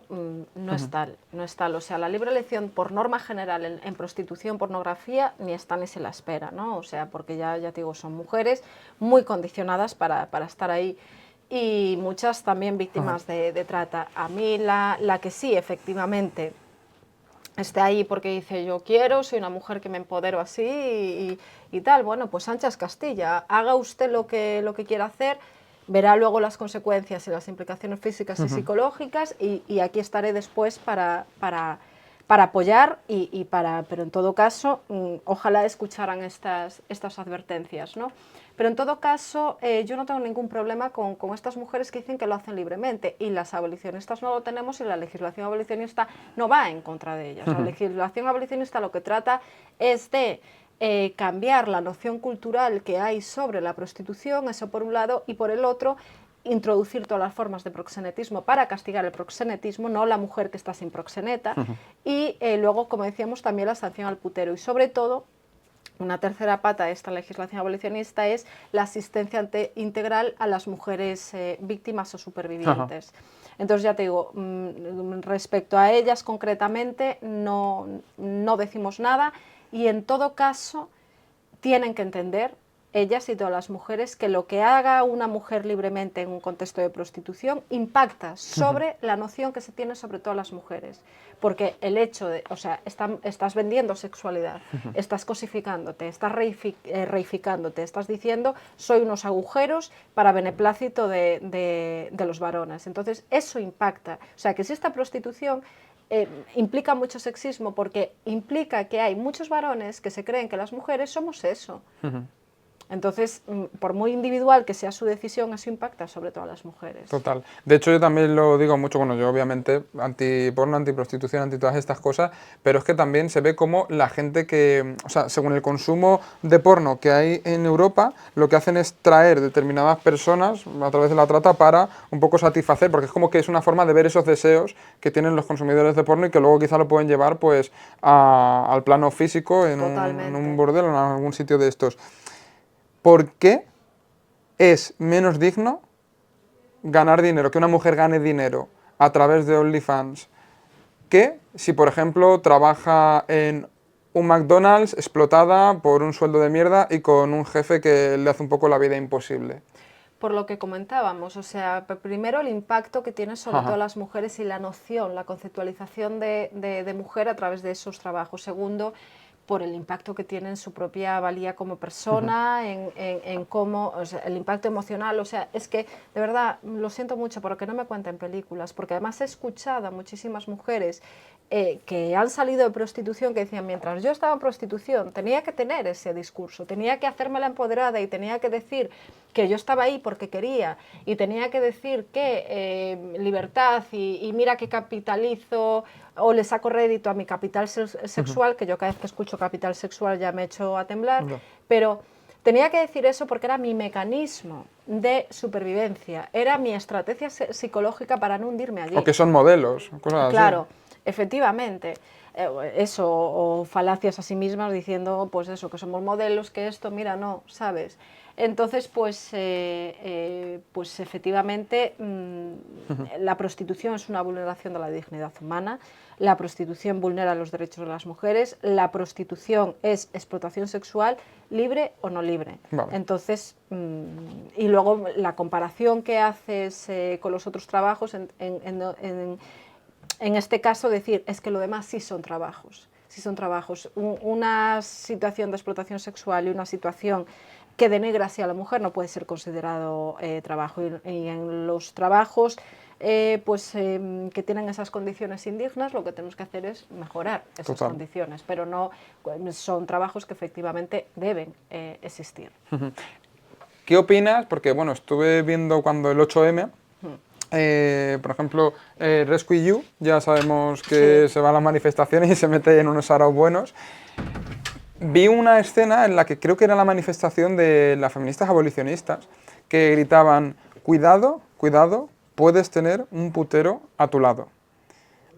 no es tal, no es tal. O sea, la libre elección por norma general en prostitución, pornografía, ni está ni se la espera, ¿no? O sea, porque ya te digo, son mujeres muy condicionadas para estar ahí y muchas también víctimas de trata. A mí la que sí, efectivamente, esté ahí porque dice yo quiero, soy una mujer que me empodero así y tal, bueno, pues ancha es Castilla, haga usted lo que quiera hacer, verá luego las consecuencias y las implicaciones físicas y psicológicas y aquí estaré después para apoyar pero en todo caso, ojalá escucharan estas advertencias, ¿no? Pero en todo caso, yo no tengo ningún problema con estas mujeres que dicen que lo hacen libremente y las abolicionistas no lo tenemos y la legislación abolicionista no va en contra de ellas. La legislación abolicionista lo que trata es de cambiar la noción cultural que hay sobre la prostitución, eso por un lado, y por el otro, introducir todas las formas de proxenetismo para castigar el proxenetismo, no la mujer que está sin proxeneta, y luego, como decíamos, también la sanción al putero. Y sobre todo, una tercera pata de esta legislación abolicionista es la asistencia integral a las mujeres víctimas o supervivientes. Entonces, ya te digo, respecto a ellas concretamente no decimos nada y en todo caso tienen que entender ellas y todas las mujeres que lo que haga una mujer libremente en un contexto de prostitución impacta sobre la noción que se tiene sobre todas las mujeres. Porque el hecho de, o sea, estás vendiendo sexualidad, estás cosificándote, estás reificándote, estás diciendo soy unos agujeros para beneplácito de los varones. Entonces eso impacta. O sea, que si esta prostitución implica mucho sexismo porque implica que hay muchos varones que se creen que las mujeres somos eso. Entonces, por muy individual que sea su decisión, eso impacta sobre todo a las mujeres. Total. De hecho, yo también lo digo mucho, bueno, yo obviamente anti-porno, anti-prostitución, anti todas estas cosas, pero es que también se ve como la gente que, o sea, según el consumo de porno que hay en Europa, lo que hacen es traer determinadas personas a través de la trata para un poco satisfacer, porque es como que es una forma de ver esos deseos que tienen los consumidores de porno y que luego quizá lo pueden llevar pues al plano físico en un burdel o en algún sitio de estos. ¿Por qué es menos digno ganar dinero, que una mujer gane dinero a través de OnlyFans, que si, por ejemplo, trabaja en un McDonald's explotada por un sueldo de mierda y con un jefe que le hace un poco la vida imposible? Por lo que comentábamos, o sea, primero el impacto que tiene sobre todo las mujeres y la noción, la conceptualización de mujer a través de esos trabajos. Segundo, por el impacto que tiene en su propia valía como persona, en cómo, o sea, el impacto emocional, o sea, es que, de verdad, lo siento mucho porque no me cuenten películas, porque además he escuchado a muchísimas mujeres que han salido de prostitución que decían, mientras yo estaba en prostitución, tenía que tener ese discurso, tenía que hacerme la empoderada y tenía que decir que yo estaba ahí porque quería y tenía que decir que libertad y mira que capitalizo o le saco rédito a mi capital sexual, que yo cada vez que escucho capital sexual ya me echo a temblar, pero tenía que decir eso porque era mi mecanismo de supervivencia, era mi estrategia psicológica para no hundirme allí. O que son modelos, cosas así. Claro, efectivamente. Eso, o falacias a sí mismas diciendo, pues eso, que somos modelos, que esto, mira, no, ¿sabes? Entonces, pues efectivamente, la prostitución es una vulneración de la dignidad humana, la prostitución vulnera los derechos de las mujeres, la prostitución es explotación sexual, libre o no libre. Vale. Entonces, y luego la comparación que haces con los otros trabajos, en este caso decir, es que lo demás sí son trabajos. si son trabajos, una situación de explotación sexual y una situación que denigra así a la mujer no puede ser considerado trabajo. Y en los trabajos que tienen esas condiciones indignas, lo que tenemos que hacer es mejorar esas condiciones, pero no son trabajos que efectivamente deben existir. ¿Qué opinas? Porque bueno, estuve viendo cuando el 8M, por ejemplo, Rescue You, ya sabemos que se va a las manifestaciones y se mete en unos araos buenos. Vi una escena en la que creo que era la manifestación de las feministas abolicionistas, que gritaban, cuidado, cuidado, puedes tener un putero a tu lado.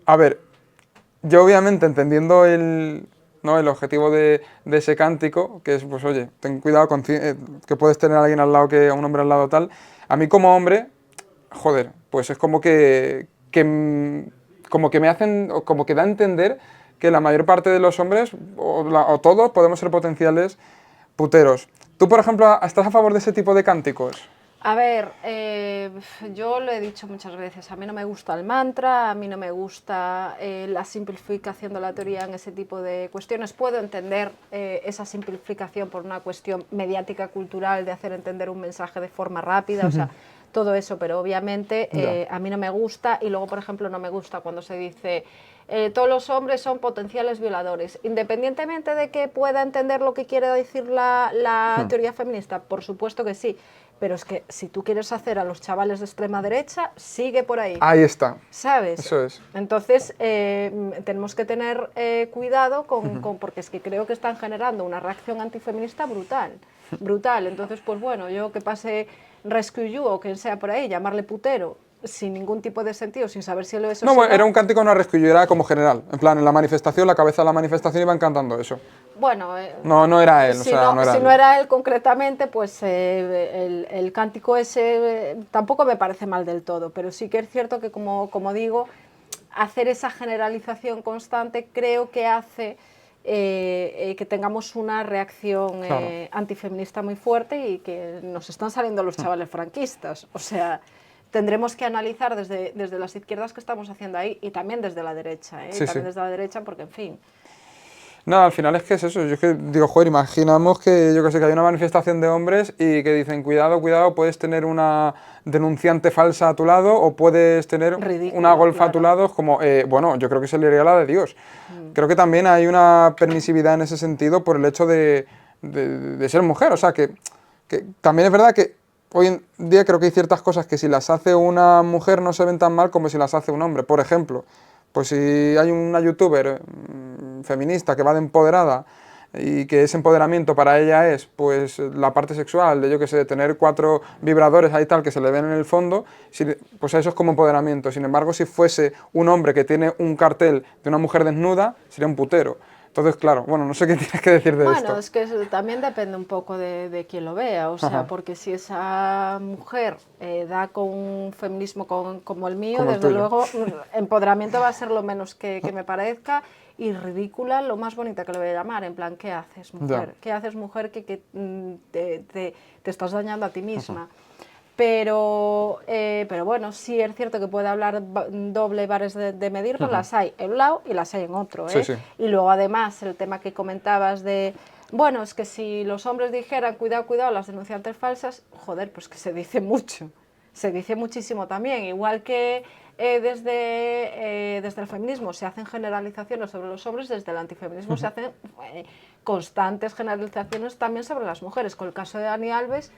A ver, yo obviamente entendiendo el objetivo de ese cántico, que es, pues oye, ten cuidado con que puedes tener a alguien al lado, a un hombre al lado tal, a mí como hombre, joder, pues es como como que me hacen, como que da a entender que la mayor parte de los hombres, o todos, podemos ser potenciales puteros. ¿Tú, por ejemplo, estás a favor de ese tipo de cánticos? A ver, yo lo he dicho muchas veces, a mí no me gusta el mantra, a mí no me gusta la simplificación de la teoría en ese tipo de cuestiones. Puedo entender esa simplificación por una cuestión mediática, cultural, de hacer entender un mensaje de forma rápida, o sea, todo eso, pero obviamente a mí no me gusta. Y luego, por ejemplo, no me gusta cuando se dice todos los hombres son potenciales violadores, independientemente de que pueda entender lo que quiere decir la teoría feminista, por supuesto que sí. Pero es que si tú quieres hacer a los chavales de extrema derecha, sigue por ahí. Ahí está. ¿Sabes? Eso es. Entonces, tenemos que tener cuidado porque es que creo que están generando una reacción antifeminista brutal. Brutal. Entonces, pues bueno, yo que pase Rescue You o quien sea por ahí, llamarle putero, sin ningún tipo de sentido, sin saber si lo es o no. si no. Era un cántico, no Rescue You, era como general. En plan, en la manifestación, la cabeza de la manifestación iban cantando eso. Bueno, no era él, si no era él concretamente, pues el cántico ese tampoco me parece mal del todo, pero sí que es cierto que, como digo, hacer esa generalización constante creo que hace que tengamos una reacción antifeminista muy fuerte y que nos están saliendo los chavales franquistas. O sea, tendremos que analizar desde las izquierdas qué estamos haciendo ahí y también desde la derecha, desde la derecha, porque en fin. No, al final es que es eso. Yo es que digo, joder, imaginamos que yo que sé, que hay una manifestación de hombres y que dicen, cuidado, cuidado, puedes tener una denunciante falsa a tu lado o puedes tener una golfa a tu lado. Es como, bueno, yo creo que se le iría la de Dios. Creo que también hay una permisividad en ese sentido por el hecho de ser mujer. O sea, que también es verdad que hoy en día creo que hay ciertas cosas que si las hace una mujer no se ven tan mal como si las hace un hombre. Por ejemplo, pues si hay una youtuber feminista que va de empoderada y que ese empoderamiento para ella es pues la parte sexual, de yo que sé, tener 4 vibradores ahí tal que se le ven en el fondo, pues eso es como empoderamiento. Sin embargo, si fuese un hombre que tiene un cartel de una mujer desnuda, sería un putero. Entonces, claro, bueno, no sé qué tienes que decir de esto. Bueno, es que también depende un poco de quién lo vea, o sea, porque si esa mujer da con un feminismo como el mío, como desde luego, empoderamiento va a ser lo menos que me parezca, y ridícula, lo más bonita que le voy a llamar, en plan, ¿qué haces, mujer? Ya. ¿Qué haces, mujer, que te estás dañando a ti misma? Pero bueno, sí es cierto que puede hablar doble varas de medir, pero las hay en un lado y las hay en otro. Sí, sí. Y luego además el tema que comentabas de, bueno, es que si los hombres dijeran, cuidado, cuidado, las denunciantes falsas, joder, pues que se dice mucho, se dice muchísimo también, igual que desde el feminismo se hacen generalizaciones sobre los hombres, desde el antifeminismo se hacen constantes generalizaciones también sobre las mujeres. Con el caso de Dani Alves,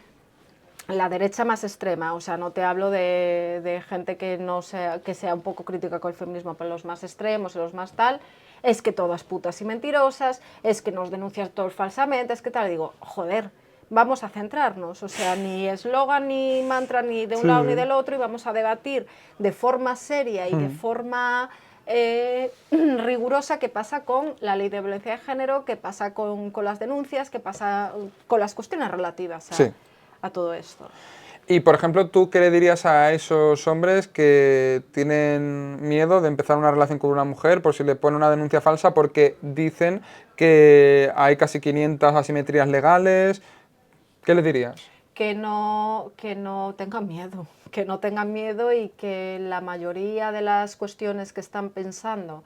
la derecha más extrema, o sea, no te hablo de gente que sea un poco crítica con el feminismo, pero los más extremos y los más tal, es que todas putas y mentirosas, es que nos denuncias todos falsamente, es que tal, digo, joder, vamos a centrarnos, o sea, ni eslogan ni mantra ni de un lado ni del otro, y vamos a debatir de forma seria y de forma rigurosa qué pasa con la ley de violencia de género, qué pasa con las denuncias, qué pasa con las cuestiones relativas a todo esto. Y, por ejemplo, ¿tú qué le dirías a esos hombres que tienen miedo de empezar una relación con una mujer por si le ponen una denuncia falsa porque dicen que hay casi 500 asimetrías legales? ¿Qué le dirías? Que no tengan miedo y que la mayoría de las cuestiones que están pensando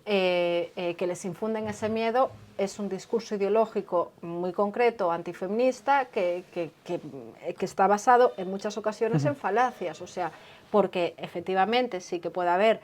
que les infunden ese miedo es un discurso ideológico muy concreto, antifeminista, que está basado en muchas ocasiones en falacias, o sea, porque efectivamente sí que puede haber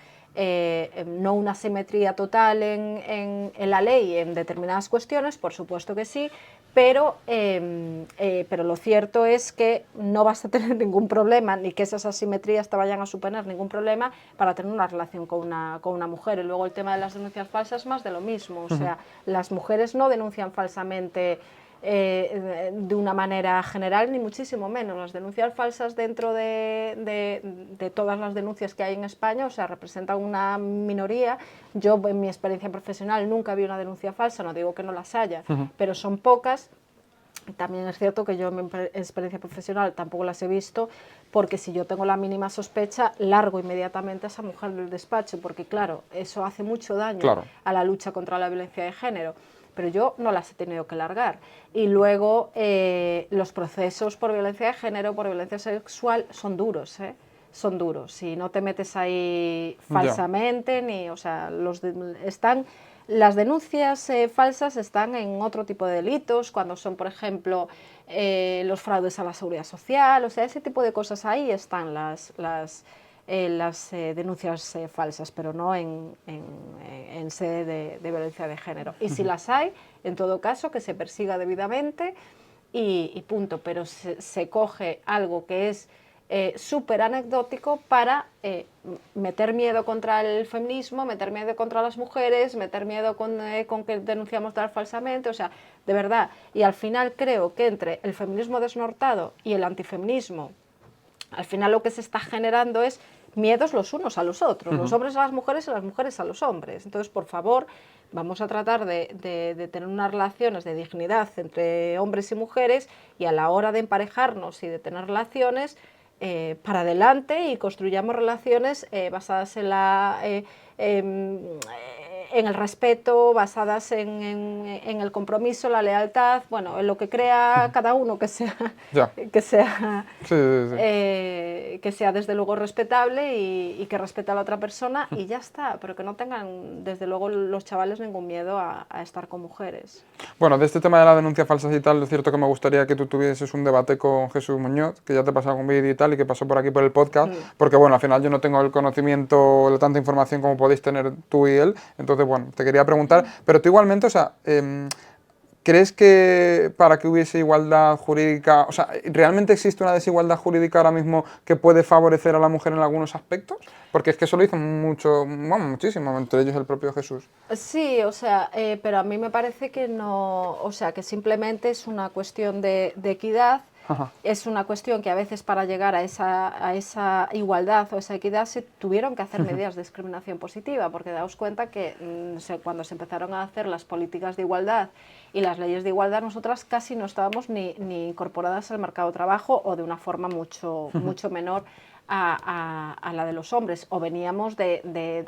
no una simetría total en la ley en determinadas cuestiones, por supuesto que sí, pero lo cierto es que no vas a tener ningún problema, ni que esas asimetrías te vayan a suponer ningún problema para tener una relación con una mujer. Y luego el tema de las denuncias falsas, más de lo mismo, o sea, las mujeres no denuncian falsamente de una manera general, ni muchísimo menos. Las denuncias falsas dentro de todas las denuncias que hay en España, o sea, representan una minoría. Yo, en mi experiencia profesional, nunca vi una denuncia falsa, no digo que no las haya, pero son pocas. También es cierto que yo en mi experiencia profesional tampoco las he visto, porque si yo tengo la mínima sospecha, largo inmediatamente a esa mujer del despacho, porque claro, eso hace mucho daño a la lucha contra la violencia de género. Pero yo no las he tenido que largar. Y luego los procesos por violencia de género, por violencia sexual, son duros, ¿eh? Son duros. Si no te metes ahí falsamente, ni, o sea, las denuncias falsas están en otro tipo de delitos, cuando son, por ejemplo, los fraudes a la seguridad social, o sea, ese tipo de cosas. Ahí están las denuncias falsas, pero no en sede de violencia de género. Y si las hay, en todo caso, que se persiga debidamente y punto. Pero se coge algo que es súper anecdótico para meter miedo contra el feminismo, meter miedo contra las mujeres, meter miedo con que denunciamos tal falsamente, o sea, de verdad. Y al final creo que entre el feminismo desnortado y el antifeminismo, al final lo que se está generando es miedos los unos a los otros, los hombres a las mujeres y las mujeres a los hombres. Entonces, por favor, vamos a tratar de tener unas relaciones de dignidad entre hombres y mujeres, y a la hora de emparejarnos y de tener relaciones, para adelante, y construyamos relaciones basadas en el respeto, basadas en el compromiso, la lealtad, bueno, en lo que crea cada uno, que sea desde luego respetable y que respete a la otra persona, y ya está, pero que no tengan desde luego los chavales ningún miedo a estar con mujeres. Bueno, de este tema de la denuncia falsas y tal, es cierto que me gustaría que tú tuvieses un debate con Jesús Muñoz, que ya te he pasado un vídeo y tal, y que pasó por aquí por el podcast, porque bueno, al final yo no tengo el conocimiento de tanta información como podéis tener tú y él, entonces bueno, te quería preguntar, pero tú igualmente, o sea, ¿crees que para que hubiese igualdad jurídica, o sea, realmente existe una desigualdad jurídica ahora mismo que puede favorecer a la mujer en algunos aspectos? Porque es que eso lo dicen muchísimo, entre ellos el propio Jesús. Sí, o sea, pero a mí me parece que no, o sea, que simplemente es una cuestión de equidad. Es una cuestión que a veces para llegar a esa igualdad o esa equidad se tuvieron que hacer medidas de discriminación positiva, porque daos cuenta que cuando se empezaron a hacer las políticas de igualdad y las leyes de igualdad, nosotras casi no estábamos ni incorporadas al mercado de trabajo, o de una forma mucho menor a la de los hombres, o veníamos de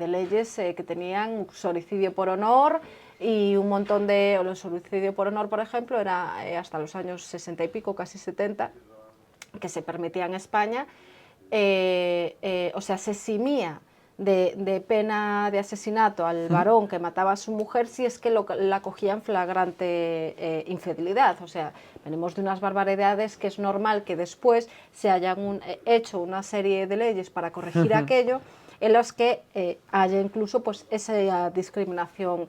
leyes que tenían soricidio por honor y un montón de... El soricidio por honor, por ejemplo, era hasta los años 60 y pico, casi 70, que se permitía en España, o sea, se eximía de pena de asesinato al varón que mataba a su mujer si es que la cogía en flagrante infidelidad. O sea, venimos de unas barbaridades que es normal que después se hayan hecho una serie de leyes para corregir aquello, en las que haya incluso pues esa discriminación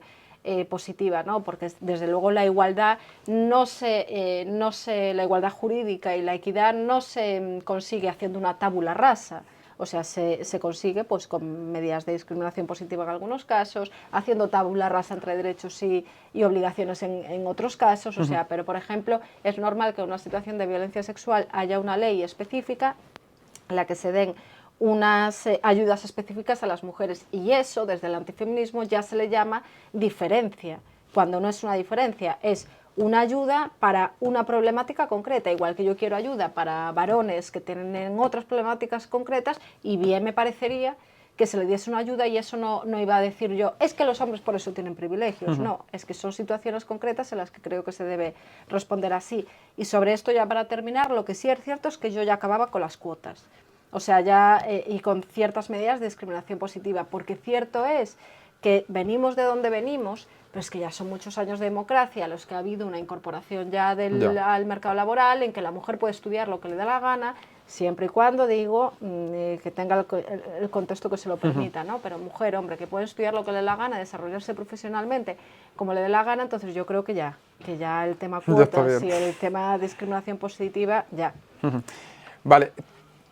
positiva, ¿no? Porque desde luego la igualdad la igualdad jurídica y la equidad no se consigue haciendo una tabula rasa. O sea, se consigue pues con medidas de discriminación positiva en algunos casos, haciendo tabula rasa entre derechos y obligaciones en otros casos. O sea, pero por ejemplo, es normal que en una situación de violencia sexual haya una ley específica en la que se den unas ayudas específicas a las mujeres, y eso desde el antifeminismo ya se le llama diferencia, cuando no es una diferencia, es una ayuda para una problemática concreta, igual que yo quiero ayuda para varones que tienen otras problemáticas concretas, y bien me parecería que se le diese una ayuda, y eso no iba a decir yo, es que los hombres por eso tienen privilegios, no, es que son situaciones concretas en las que creo que se debe responder así. Y sobre esto, ya para terminar, lo que sí es cierto es que yo ya acababa con las cuotas. O sea, ya y con ciertas medidas de discriminación positiva, porque cierto es que venimos de donde venimos, pero es que ya son muchos años de democracia los que ha habido una incorporación ya al mercado laboral en que la mujer puede estudiar lo que le da la gana, siempre y cuando, digo, que tenga el contexto que se lo permita, ¿no? Pero mujer, hombre, que puede estudiar lo que le dé la gana, desarrollarse profesionalmente como le dé la gana, entonces yo creo que ya el tema cuotas y el tema discriminación positiva, ya. Vale.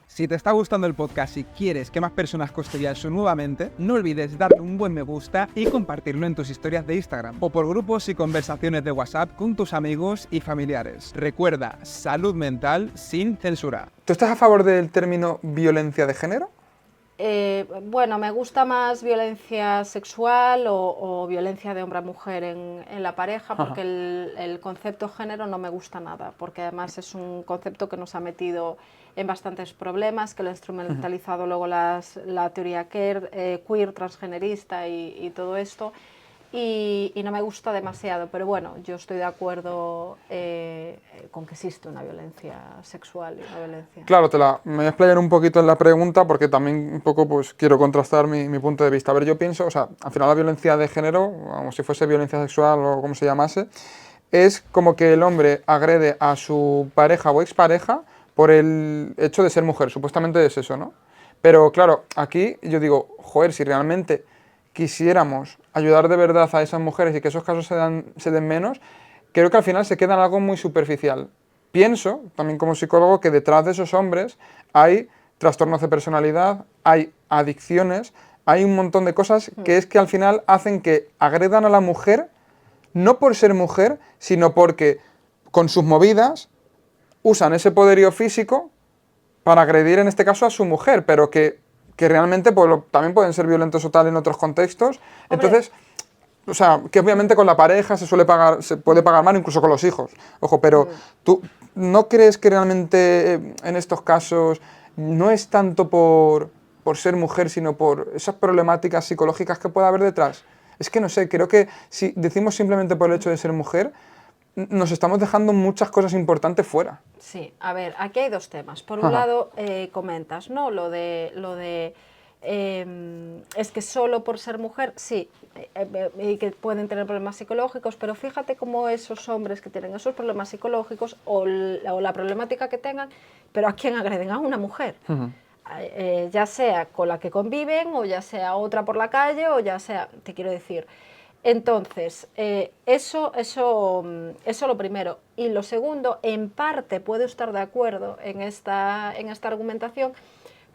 Si te está gustando el podcast y quieres que más personas construyan su nuevamente, no olvides darle un buen me gusta y compartirlo en tus historias de Instagram o por grupos y conversaciones de WhatsApp con tus amigos y familiares. Recuerda, salud mental sin censura. ¿Tú estás a favor del término violencia de género? Bueno, me gusta más violencia sexual o violencia de hombre a mujer en la pareja, porque el concepto género no me gusta nada, porque además es un concepto que nos ha metido en bastantes problemas, que lo ha instrumentalizado luego la teoría queer, transgenerista y todo esto, y no me gusta demasiado, pero bueno, yo estoy de acuerdo con que existe una violencia sexual y una violencia. Claro, me voy a explayar un poquito en la pregunta porque también un poco pues quiero contrastar mi punto de vista. A ver, yo pienso, o sea, al final la violencia de género, como si fuese violencia sexual o como se llamase, es como que el hombre agrede a su pareja o expareja por el hecho de ser mujer, supuestamente es eso, ¿no? Pero claro, aquí yo digo, joder, si realmente quisiéramos ayudar de verdad a esas mujeres y que esos casos se den menos, creo que al final se queda en algo muy superficial. Pienso, también como psicólogo, que detrás de esos hombres hay trastornos de personalidad, hay adicciones, hay un montón de cosas que es que al final hacen que agredan a la mujer, no por ser mujer, sino porque con sus movidas usan ese poderío físico para agredir en este caso a su mujer, pero que realmente pues, también pueden ser violentos o tal en otros contextos. Hombre. Entonces, o sea, que obviamente con la pareja se puede pagar mal, incluso con los hijos. Ojo, pero ¿tú no crees que realmente en estos casos no es tanto por ser mujer, sino por esas problemáticas psicológicas que puede haber detrás? Es que no sé, creo que si decimos simplemente por el hecho de ser mujer, nos estamos dejando muchas cosas importantes fuera. Sí, a ver, aquí hay dos temas. Por un lado, comentas, ¿no? Lo de es que solo por ser mujer, sí, y que pueden tener problemas psicológicos, pero fíjate cómo esos hombres que tienen esos problemas psicológicos o la problemática que tengan, pero ¿a quién agreden? A una mujer. Ya sea con la que conviven, o ya sea otra por la calle, o ya sea, te quiero decir. Entonces, eso lo primero. Y lo segundo, en parte puedo estar de acuerdo en esta argumentación,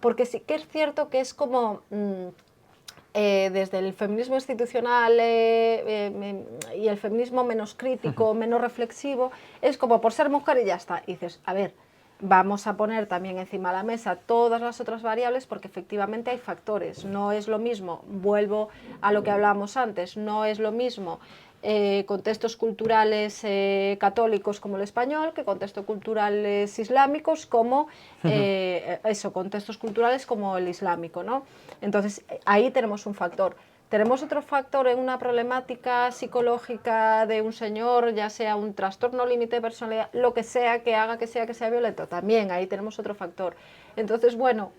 porque sí que es cierto que es como, desde el feminismo institucional y el feminismo menos crítico, menos reflexivo, es como por ser mujer y ya está. Y dices, a ver, vamos a poner también encima de la mesa todas las otras variables, porque efectivamente hay factores. No es lo mismo, vuelvo a lo que hablábamos antes, no es lo mismo contextos culturales católicos como el español que contextos culturales islámicos como contextos culturales como el islámico, ¿no? Entonces ahí tenemos un factor. Tenemos otro factor en una problemática psicológica de un señor, ya sea un trastorno límite de personalidad, lo que sea que haga que sea violento, también ahí tenemos otro factor. Entonces, bueno,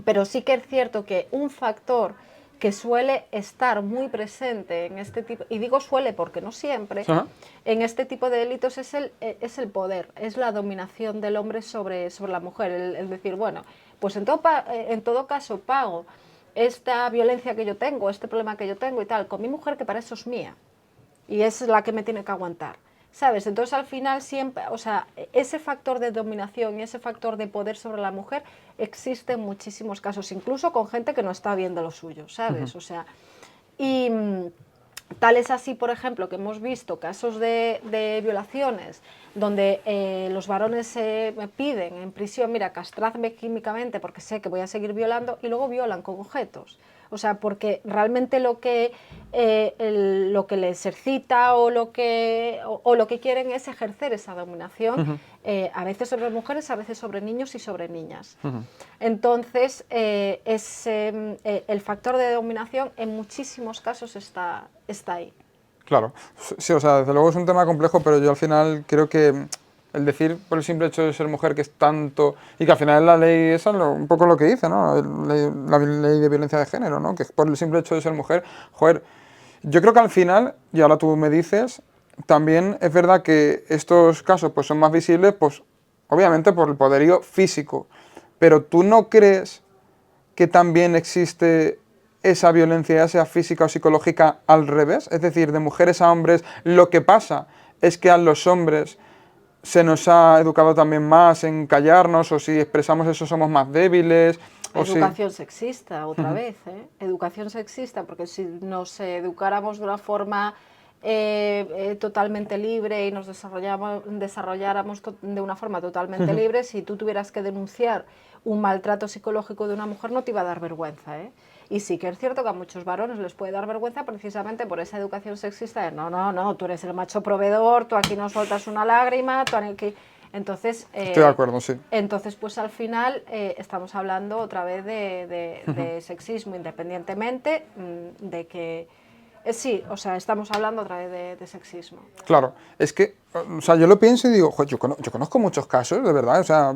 pero sí que es cierto que un factor que suele estar muy presente en este tipo, y digo suele porque no siempre, en este tipo de delitos es el poder, es la dominación del hombre sobre la mujer, el decir, bueno, pues en todo caso pago esta violencia que yo tengo, este problema que yo tengo y tal, con mi mujer, que para eso es mía, y es la que me tiene que aguantar, ¿sabes? Entonces al final siempre, o sea, ese factor de dominación y ese factor de poder sobre la mujer existe en muchísimos casos, incluso con gente que no está viendo lo suyo, ¿sabes? O sea, y tal es así, por ejemplo, que hemos visto casos de violaciones donde los varones me piden en prisión, mira, castradme químicamente porque sé que voy a seguir violando, y luego violan con objetos. O sea, porque realmente lo que les excita o lo que quieren es ejercer esa dominación, a veces sobre mujeres, a veces sobre niños y sobre niñas. Entonces, el factor de dominación en muchísimos casos está ahí. Claro, sí, o sea, desde luego es un tema complejo, pero yo al final creo que El decir por el simple hecho de ser mujer que es tanto... Y que al final la ley esa un poco lo que dice, ¿no? La ley de violencia de género, ¿no? Que por el simple hecho de ser mujer, joder, yo creo que al final, y ahora tú me dices, también es verdad que estos casos pues son más visibles, pues obviamente por el poderío físico. Pero ¿tú no crees que también existe esa violencia, ya sea física o psicológica, al revés? Es decir, de mujeres a hombres, lo que pasa es que a los hombres se nos ha educado también más en callarnos, o si expresamos eso somos más débiles. O Educación sexista, otra vez, ¿eh? Educación sexista, porque si nos educáramos de una forma totalmente libre y nos desarrolláramos de una forma totalmente libre, si tú tuvieras que denunciar un maltrato psicológico de una mujer no te iba a dar vergüenza, ¿eh? Y sí que es cierto que a muchos varones les puede dar vergüenza precisamente por esa educación sexista de no, tú eres el macho proveedor, tú aquí no sueltas una lágrima, tú aquí... Entonces, estoy de acuerdo, sí. Entonces, pues al final estamos hablando otra vez de sexismo, independientemente de que... sí, o sea, estamos hablando otra vez de sexismo. Claro, es que, o sea, yo lo pienso y digo, yo conozco muchos casos, de verdad, o sea,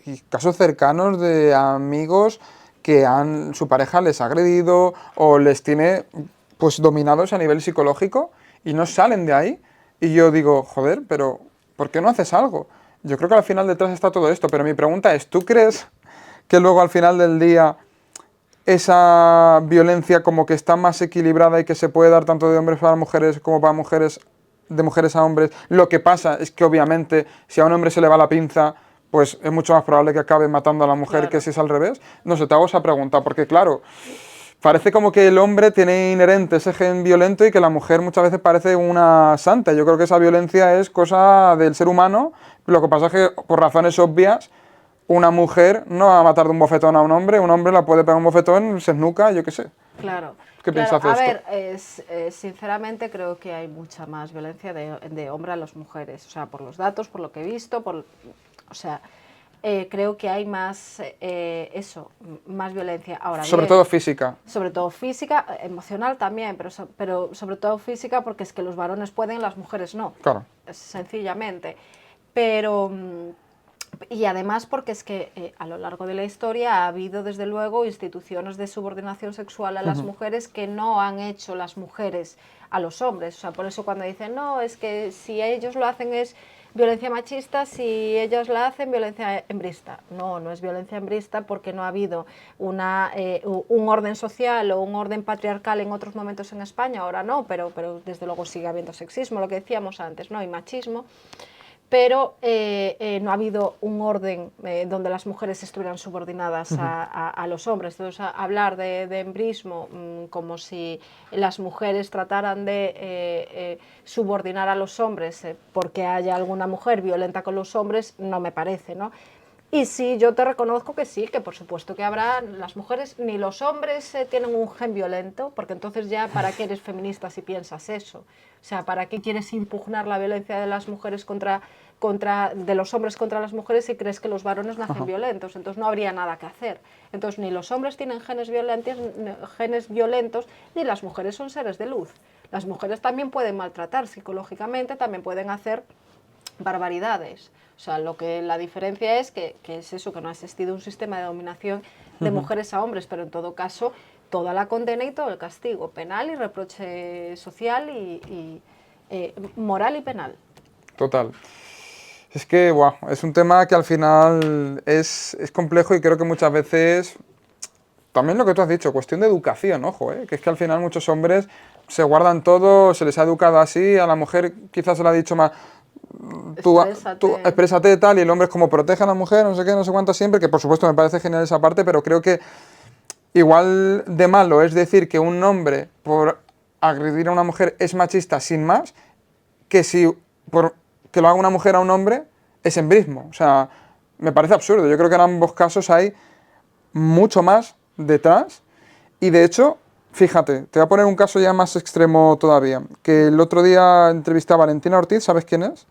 y casos cercanos de amigos que su pareja les ha agredido o les tiene pues dominados a nivel psicológico y no salen de ahí. Y yo digo, joder, pero ¿por qué no haces algo? Yo creo que al final detrás está todo esto, pero mi pregunta es, ¿tú crees que luego al final del día esa violencia como que está más equilibrada y que se puede dar tanto de hombres para mujeres como para mujeres, de mujeres a hombres? Lo que pasa es que obviamente si a un hombre se le va la pinza, pues es mucho más probable que acabe matando a la mujer, claro, que si es al revés. No sé, te hago esa pregunta, porque claro, parece como que el hombre tiene inherente ese gen violento y que la mujer muchas veces parece una santa. Yo creo que esa violencia es cosa del ser humano. Lo que pasa es que, por razones obvias, una mujer no va a matar de un bofetón a un hombre la puede pegar un bofetón, se esnuca, yo qué sé. Claro. ¿Qué piensas de esto? A ver, sinceramente creo que hay mucha más violencia de hombre a las mujeres. O sea, por los datos, por lo que he visto, o sea, creo que hay más, más violencia. Ahora sobre todo física. Sobre todo física, emocional también, pero sobre todo física porque es que los varones pueden, las mujeres no. Claro. Sencillamente. Pero... Y además porque es que a lo largo de la historia ha habido desde luego instituciones de subordinación sexual a las mujeres que no han hecho las mujeres a los hombres. O sea, por eso cuando dicen, no, es que si ellos lo hacen es violencia machista, si ellas la hacen violencia hembrista. No, no es violencia hembrista porque no ha habido un orden social o un orden patriarcal en otros momentos en España, ahora no, pero desde luego sigue habiendo sexismo, lo que decíamos antes, ¿no? Y machismo. Pero no ha habido un orden donde las mujeres estuvieran subordinadas a los hombres. Entonces, hablar de embrismo como si las mujeres trataran de subordinar a los hombres porque haya alguna mujer violenta con los hombres, no me parece, ¿no? Y sí, yo te reconozco que sí, que por supuesto que habrá las mujeres, ni los hombres tienen un gen violento, porque entonces ya, ¿para qué eres feminista si piensas eso? O sea, ¿para qué quieres impugnar la violencia de las mujeres de los hombres contra las mujeres si crees que los varones nacen violentos? Entonces no habría nada que hacer. Entonces ni los hombres tienen genes violentos, ni las mujeres son seres de luz. Las mujeres también pueden maltratar psicológicamente, también pueden hacer barbaridades. O sea, la diferencia es que es eso, que no ha existido un sistema de dominación de mujeres a hombres, pero en todo caso, toda la condena y todo el castigo penal y reproche social y moral y penal. Total. Es que, wow, es un tema que al final es complejo y creo que muchas veces, también lo que tú has dicho, cuestión de educación, ojo, que es que al final muchos hombres se guardan todo, se les ha educado así, a la mujer quizás se le ha dicho más, tú exprésate tal, y el hombre es como protege a la mujer, no sé qué, no sé cuánto siempre, que por supuesto me parece genial esa parte, pero creo que igual de malo es decir que un hombre por agredir a una mujer es machista sin más, que si por que lo haga una mujer a un hombre es embrismo. O sea, me parece absurdo. Yo creo que en ambos casos hay mucho más detrás y de hecho, fíjate, te voy a poner un caso ya más extremo todavía, que el otro día entrevisté a Valentina Ortiz, ¿sabes quién es?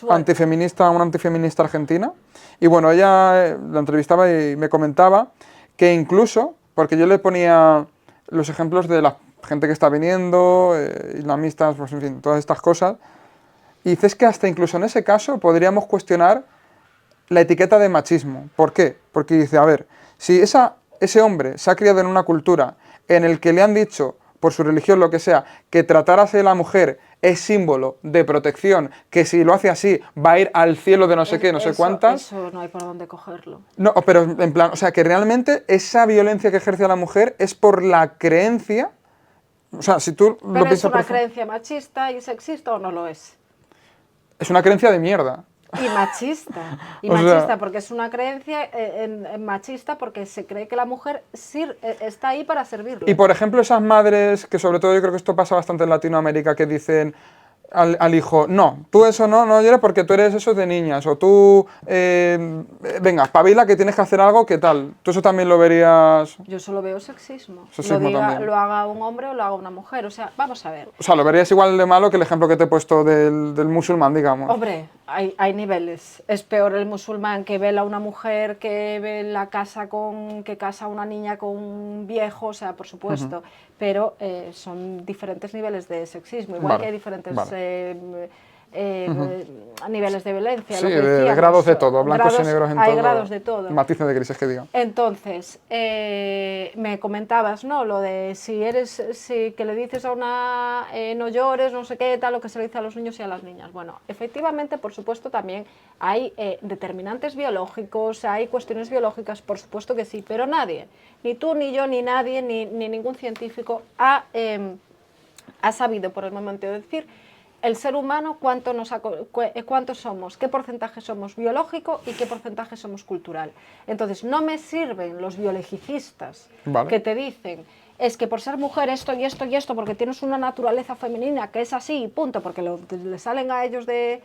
Antifeminista, una antifeminista argentina, y bueno, ella la entrevistaba y me comentaba que incluso, porque yo le ponía los ejemplos de la gente que está viniendo, islamistas, pues en fin, todas estas cosas, Y dices que hasta incluso en ese caso podríamos cuestionar la etiqueta de machismo. ¿Por qué? Porque dice, a ver, si ese hombre se ha criado en una cultura en el que le han dicho, por su religión, lo que sea, que tratar así a la mujer es símbolo de protección, que si lo hace así va a ir al cielo de no sé qué, no sé cuántas. Eso no hay por dónde cogerlo. No, pero en plan, o sea, que realmente esa violencia que ejerce a la mujer es por la creencia. O sea, si tú lo ¿Pero es piensas una por creencia machista y sexista o no lo es? es una creencia de mierda. Y machista. Y O sea- machista, porque es una creencia machista porque se cree que la mujer está ahí para servirle. Y por ejemplo, esas madres, que sobre todo yo creo que esto pasa bastante en Latinoamérica, que dicen al hijo, no, tú eso no llores porque tú eres eso de niñas, o tú, venga, espabila que tienes que hacer algo, ¿qué tal? ¿Tú eso también lo verías? Yo solo veo sexismo. Sexismo también. Lo haga un hombre o lo haga una mujer. O sea, vamos a ver. O sea, lo verías igual de malo que el ejemplo que te he puesto del musulmán, digamos. Hombre, hay niveles. Es peor el musulmán que vela a una mujer que ve la casa que casa a una niña con un viejo, o sea, por supuesto. Pero son diferentes niveles de sexismo, igual Vale, que hay diferentes vale. niveles de violencia. Sí, lo que de decíamos. grados de todo, blancos y Grados- negros en hay todo. grados de todo. Matices de grises que diga. Entonces, me comentabas, ¿no? Lo de si que le dices a una no llores, no sé qué, tal, lo que se le dice a los niños y a las niñas. Bueno, efectivamente, por supuesto, también hay determinantes biológicos, hay cuestiones biológicas, por supuesto que sí, pero nadie, ni tú, ni yo, ni nadie, ni ningún científico ha sabido por el momento decir el ser humano cuántos somos, qué porcentaje somos biológico y qué porcentaje somos cultural. Entonces, no me sirven los biologicistas Vale. que te dicen es que por ser mujer esto y esto y esto, porque tienes una naturaleza femenina que es así y punto, porque le salen a ellos de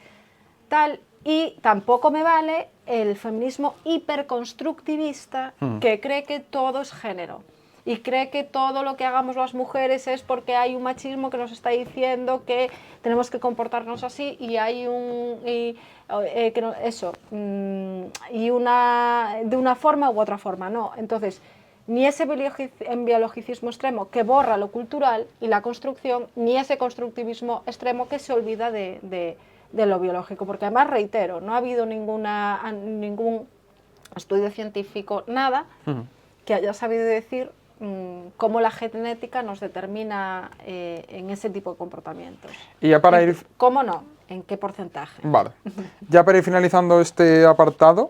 tal, y tampoco me vale el feminismo hiperconstructivista que cree que todo es género. Y cree que todo lo que hagamos las mujeres es porque hay un machismo que nos está diciendo que tenemos que comportarnos así y hay de una forma u otra forma, no. Entonces, ni ese biologicismo extremo que borra lo cultural y la construcción, ni ese constructivismo extremo que se olvida de lo biológico, porque además, reitero, no ha habido ningún estudio científico, nada, que haya sabido decir cómo la genética nos determina en ese tipo de comportamientos. Y ya para ir... ¿Cómo no? ¿En qué porcentaje? Vale. Ya para ir finalizando este apartado,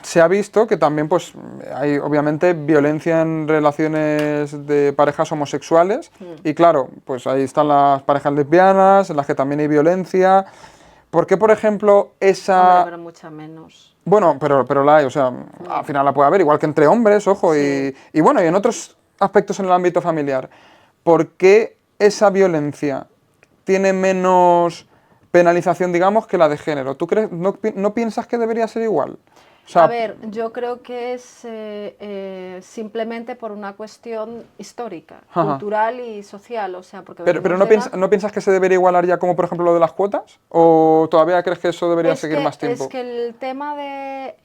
se ha visto que también pues, hay obviamente violencia en relaciones de parejas homosexuales y claro, pues ahí están las parejas lesbianas, en las que también hay violencia. ¿Por qué, por ejemplo, esa...? Hombre, pero mucha menos. Bueno, pero la hay, o sea, al final la puede haber, igual que entre hombres, ojo, Sí. y bueno, y en otros aspectos en el ámbito familiar. ¿Por qué esa violencia tiene menos penalización, digamos, que la de género? ¿Tú crees, no piensas que debería ser igual? O sea, A ver, yo creo que es simplemente por una cuestión histórica, Ajá. cultural y social, o sea, porque pero venimos ¿no piensas que se debería igualar ya como, por ejemplo, lo de las cuotas? ¿O todavía crees que eso debería seguir más tiempo? Es que el tema de,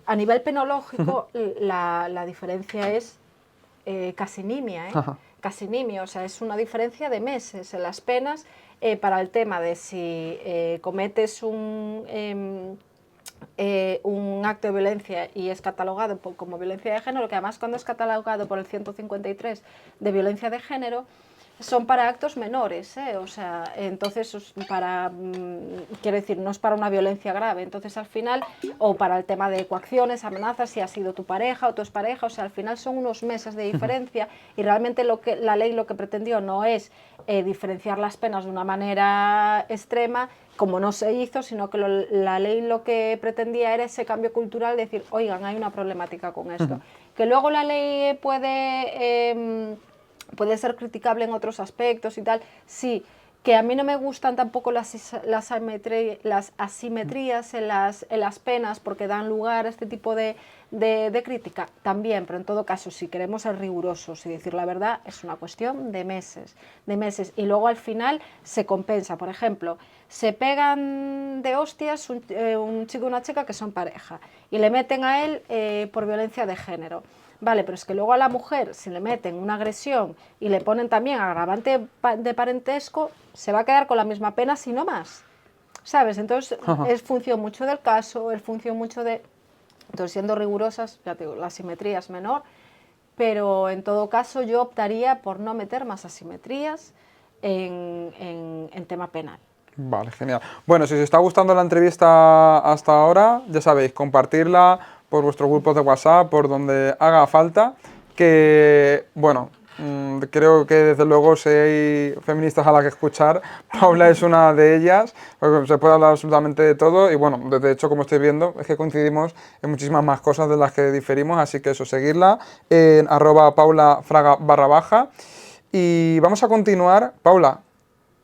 a nivel penológico, la diferencia es casi nimia, Ajá. casi nimia, o sea, es una diferencia de meses en las penas para el tema de si cometes un acto de violencia y es catalogado como violencia de género, que además cuando es catalogado por el 153 de violencia de género, son para actos menores, o sea, entonces quiero decir, no es para una violencia grave, entonces al final, o para el tema de coacciones, amenazas, si ha sido tu pareja o tu expareja, o sea, al final son unos meses de diferencia y realmente la ley lo que pretendió no es diferenciar las penas de una manera extrema, como no se hizo, sino que la ley lo que pretendía era ese cambio cultural, decir, oigan, hay una problemática con esto. Que luego la ley puede ser criticable en otros aspectos y tal, sí, que a mí no me gustan tampoco las asimetrías en las penas porque dan lugar a este tipo de crítica, también, pero en todo caso, si queremos ser rigurosos y decir la verdad, es una cuestión de meses, y luego al final se compensa. Por ejemplo, se pegan de hostias un chico y una chica que son pareja y le meten a él por violencia de género. Vale, pero es que luego a la mujer, si le meten una agresión y le ponen también agravante de parentesco, se va a quedar con la misma pena, si no más. ¿Sabes? Entonces, es función mucho del caso, es función mucho de... Entonces, siendo rigurosas, ya te digo, la asimetría es menor, pero en todo caso yo optaría por no meter más asimetrías en tema penal. Vale, genial. Bueno, si os está gustando la entrevista hasta ahora, ya sabéis, compartirla por vuestros grupos de WhatsApp, por donde haga falta, que, bueno, creo que desde luego si hay feministas a las que escuchar, Paula es una de ellas, porque se puede hablar absolutamente de todo y bueno, de hecho, como estáis viendo, es que coincidimos en muchísimas más cosas de las que diferimos, así que eso, seguirla en @paulafraga_. Y vamos a continuar. Paula,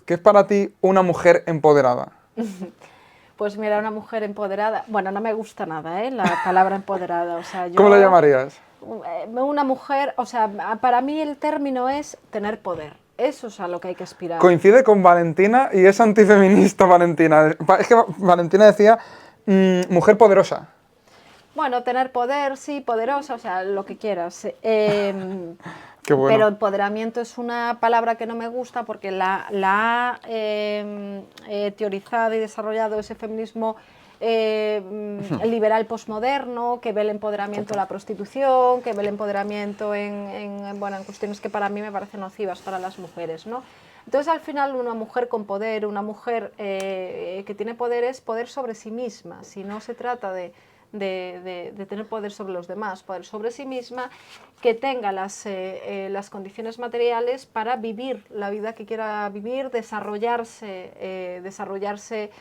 ¿qué es para ti una mujer empoderada? Pues mira, una mujer empoderada, bueno, no me gusta nada, la palabra empoderada, o sea, yo... ¿Cómo la llamarías? Una mujer, o sea, para mí el término es tener poder, eso es a lo que hay que aspirar. Coincide con Valentina y es antifeminista Valentina. Es que Valentina decía mujer poderosa. Bueno, tener poder, sí, poderosa, o sea, lo que quieras. Qué bueno. Pero empoderamiento es una palabra que no me gusta porque la ha teorizado y desarrollado ese feminismo liberal posmoderno, que ve el empoderamiento en la prostitución, que ve el empoderamiento en cuestiones que para mí me parecen nocivas para las mujeres, ¿no? Entonces, al final, una mujer con poder, una mujer que tiene poder es poder sobre sí misma. Si no se trata de tener poder sobre los demás, poder sobre sí misma, que tenga las condiciones materiales para vivir la vida que quiera vivir, desarrollarse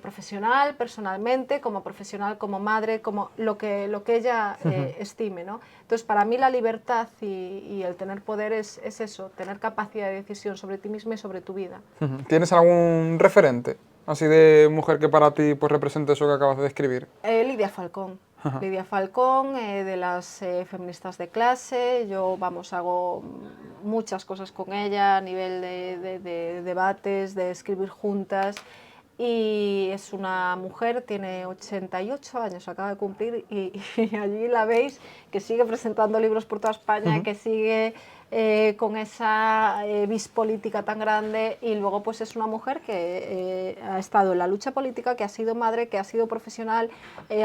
profesional, personalmente, como profesional, como madre, como lo que ella estime, ¿no? Entonces, para mí la libertad y el tener poder es eso, tener capacidad de decisión sobre ti misma y sobre tu vida. ¿Tienes algún referente así de mujer que para ti pues represente eso que acabas de describir? Lidia Falcón. Lidia Falcón, de las feministas de clase. Yo, hago muchas cosas con ella a nivel de debates, de escribir juntas. Y es una mujer, tiene 88 años, acaba de cumplir, y allí la veis que sigue presentando libros por toda España, que sigue con esa vis política tan grande, y luego pues es una mujer que ha estado en la lucha política, que ha sido madre, que ha sido profesional,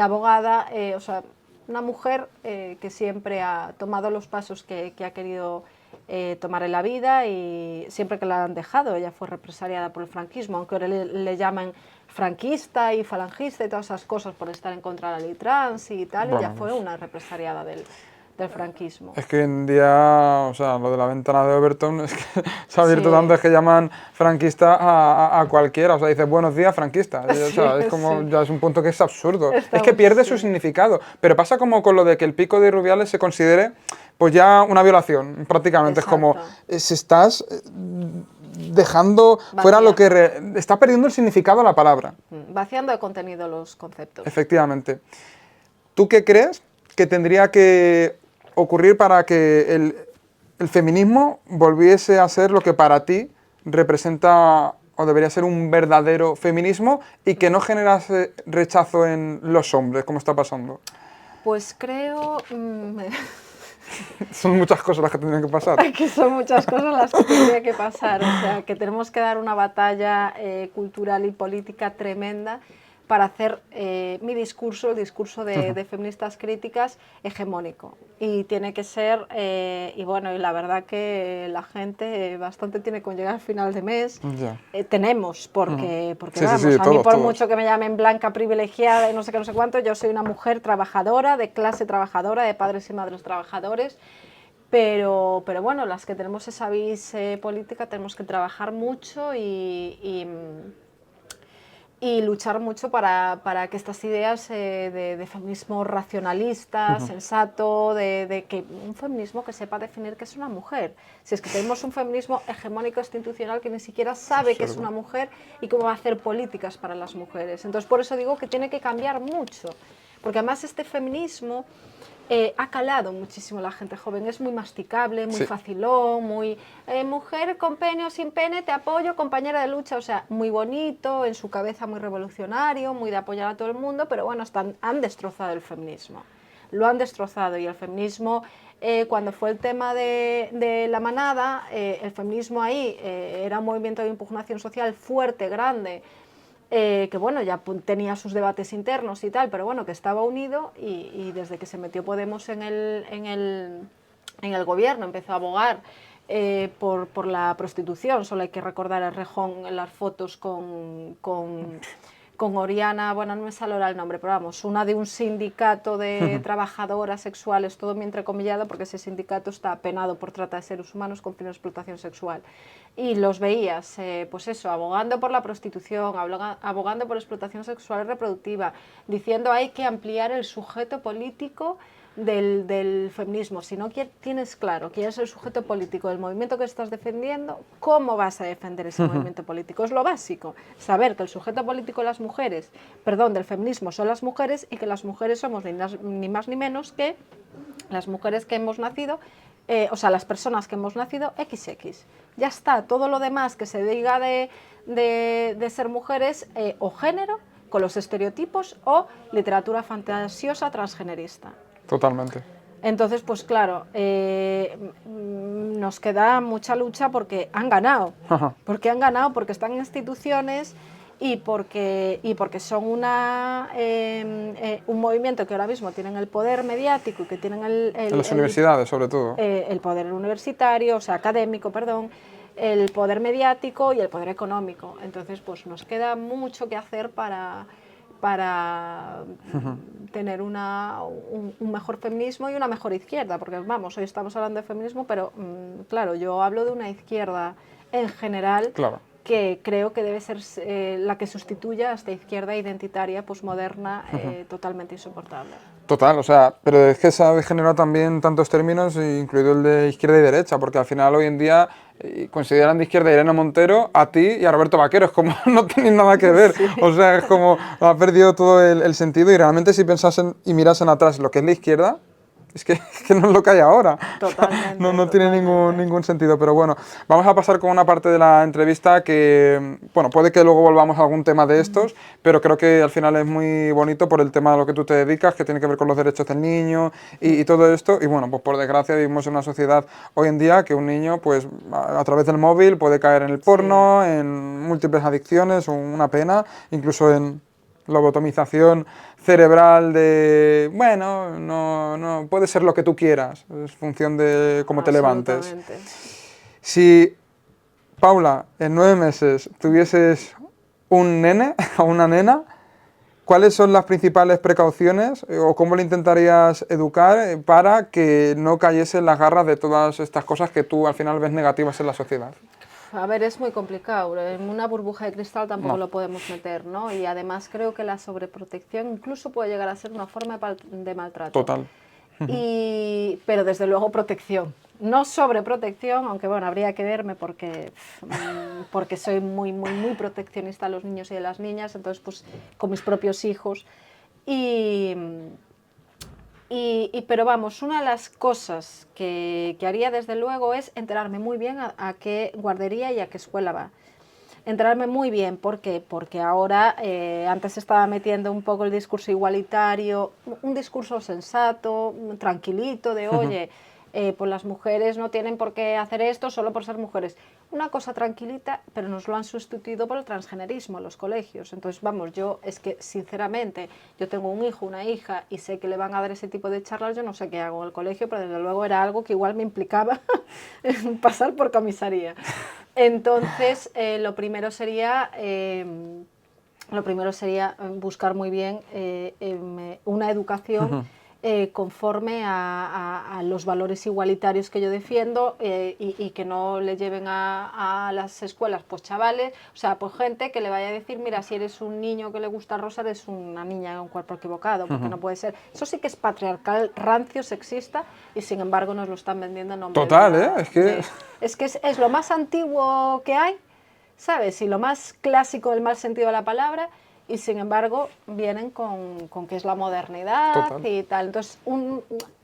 abogada, o sea, una mujer que siempre ha tomado los pasos que ha querido tomar en la vida, y siempre que la han dejado. Ella fue represaliada por el franquismo, aunque ahora le llaman franquista y falangista y todas esas cosas por estar en contra de la ley trans y tal, bueno, ella fue una represaliada del franquismo. Es que hoy en día, o sea, lo de la ventana de Overton es que se ha abierto tanto, es que llaman franquista a cualquiera, o sea, dices buenos días franquista, o sea, es como, ya es un punto que es absurdo, es que pierde su significado, pero pasa como con lo de que el pico de Rubiales se considere pues ya una violación, prácticamente. Exacto. Es como, si estás dejando fuera lo que... está perdiendo el significado de la palabra. Vaciando de contenido los conceptos. Efectivamente. ¿Tú qué crees que tendría que ocurrir para que el feminismo volviese a ser lo que para ti representa o debería ser un verdadero feminismo y que no generase rechazo en los hombres, como está pasando? Pues creo... Son muchas cosas las que tendrían que pasar. Que son muchas cosas las que tendría que pasar, o sea, que tenemos que dar una batalla cultural y política tremenda para hacer mi discurso, el discurso de feministas críticas, hegemónico. Y tiene que ser, y bueno, y la verdad que la gente bastante tiene con llegar al final de mes. Tenemos, porque vamos, a mí por mucho que me llamen blanca, privilegiada y no sé qué, no sé cuánto, yo soy una mujer trabajadora, de clase trabajadora, de padres y madres trabajadores. Pero bueno, las que tenemos esa vis política tenemos que trabajar mucho y luchar mucho para que estas ideas de feminismo racionalista, sensato, de que un feminismo que sepa definir qué es una mujer. Si es que tenemos un feminismo hegemónico institucional que ni siquiera sabe qué es una mujer y cómo va a hacer políticas para las mujeres. Entonces, por eso digo que tiene que cambiar mucho, porque además este feminismo ha calado muchísimo la gente joven, es muy masticable, muy facilón, muy mujer con pene o sin pene, te apoyo, compañera de lucha, o sea, muy bonito, en su cabeza muy revolucionario, muy de apoyar a todo el mundo, pero bueno, han destrozado el feminismo. lo han destrozado. Y el feminismo, cuando fue el tema de la manada, el feminismo ahí era un movimiento de impugnación social fuerte, grande, que bueno, ya tenía sus debates internos y tal, pero bueno, que estaba unido, y desde que se metió Podemos en el gobierno empezó a abogar por la prostitución. Solo hay que recordar a Rejón en las fotos con Oriana, bueno, no me sale ahora el nombre, pero vamos, una de un sindicato de trabajadoras sexuales, todo muy entrecomillado, porque ese sindicato está penado por trata de seres humanos con fines de explotación sexual. Y los veías, pues eso, abogando por la prostitución, abogando por la explotación sexual y reproductiva, diciendo hay que ampliar el sujeto político del feminismo. Si no tienes claro quién es el sujeto político del movimiento que estás defendiendo, ¿cómo vas a defender ese movimiento político? Es lo básico, saber que el sujeto político de las mujeres, perdón, del feminismo son las mujeres, y que las mujeres somos ni más ni menos que las mujeres que hemos nacido, o sea, las personas que hemos nacido XX. Ya está, todo lo demás que se diga de ser mujeres o género, con los estereotipos, o literatura fantasiosa transgenerista. Totalmente. Entonces, pues claro, nos queda mucha lucha porque han ganado. Porque han ganado, porque están en instituciones y porque son un movimiento que ahora mismo tienen el poder mediático y que tienen en las universidades, sobre todo. El poder universitario, o sea, académico, perdón, el poder mediático y el poder económico. Entonces, pues nos queda mucho que hacer para tener un mejor feminismo y una mejor izquierda, porque vamos, hoy estamos hablando de feminismo, pero claro, yo hablo de una izquierda en general, claro, que creo que debe ser la que sustituya a esta izquierda identitaria, posmoderna, totalmente insoportable. Total, o sea, pero es que se ha degenerado también tantos términos, incluido el de izquierda y derecha, porque al final hoy en día consideran de izquierda a Irene Montero, a ti y a Roberto Vaquero, es como no tienen nada que ver, sí. O sea, es como ha perdido todo el sentido, y realmente si pensasen y mirasen atrás lo que es la izquierda, es que no es lo que hay ahora. Totalmente. No tiene ningún sentido, pero bueno, vamos a pasar con una parte de la entrevista que, bueno, puede que luego volvamos a algún tema de estos, pero creo que al final es muy bonito por el tema a lo que tú te dedicas, que tiene que ver con los derechos del niño y todo esto, y bueno, pues por desgracia vivimos en una sociedad hoy en día que un niño, pues a través del móvil puede caer en el porno, sí, en múltiples adicciones, una pena, incluso en lobotomización cerebral de, bueno, no puede ser lo que tú quieras, es función de cómo te levantes. Si, Paula, en 9 meses tuvieses un nene o una nena, ¿cuáles son las principales precauciones o cómo le intentarías educar para que no cayese en las garras de todas estas cosas que tú al final ves negativas en la sociedad? A ver, es muy complicado, en una burbuja de cristal tampoco lo podemos meter, ¿no? Y además creo que la sobreprotección incluso puede llegar a ser una forma de maltrato. Total. Pero desde luego protección, no sobreprotección, aunque bueno, habría que verme porque soy muy proteccionista de los niños y de las niñas, entonces pues con mis propios hijos. Pero vamos, una de las cosas que haría desde luego es enterarme muy bien a qué guardería y a qué escuela va. Enterarme muy bien, ¿por qué? Porque ahora, antes estaba metiendo un poco el discurso igualitario, un discurso sensato, tranquilito, de oye, pues las mujeres no tienen por qué hacer esto solo por ser mujeres. Una cosa tranquilita, pero nos lo han sustituido por el transgenerismo en los colegios. Entonces, vamos, yo es que, sinceramente, yo tengo un hijo, una hija, y sé que le van a dar ese tipo de charlas, yo no sé qué hago en el colegio, pero desde luego era algo que igual me implicaba pasar por comisaría. Entonces, lo primero sería buscar muy bien una educación conforme a los valores igualitarios que yo defiendo, y que no le lleven a las escuelas pues chavales, o sea, pues gente que le vaya a decir, mira, si eres un niño que le gusta rosa, eres una niña en un cuerpo equivocado, porque no puede ser. Eso sí que es patriarcal, rancio, sexista, y sin embargo nos lo están vendiendo en nombre total, es que es lo más antiguo que hay, ¿sabes? Y lo más clásico del mal sentido de la palabra, y sin embargo vienen con que es la modernidad. Total. Y tal. Entonces,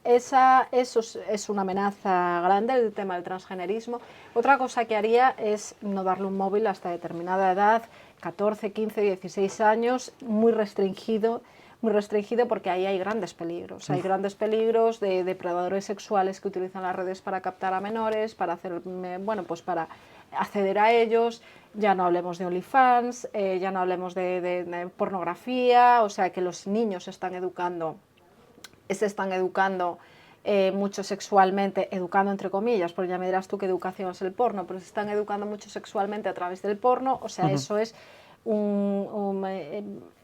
eso es una amenaza grande, el tema del transgenerismo. Otra cosa que haría es no darle un móvil hasta determinada edad, 14, 15, 16 años, muy restringido muy restringido porque ahí hay grandes peligros. Hay grandes peligros de depredadores sexuales que utilizan las redes para captar a menores, para hacer, bueno, pues para acceder a ellos. Ya no hablemos de OnlyFans, ya no hablemos de pornografía, o sea que los niños se están educando mucho sexualmente, educando entre comillas, porque ya me dirás tú qué educación es el porno, pero se están educando mucho sexualmente a través del porno, o sea, eso es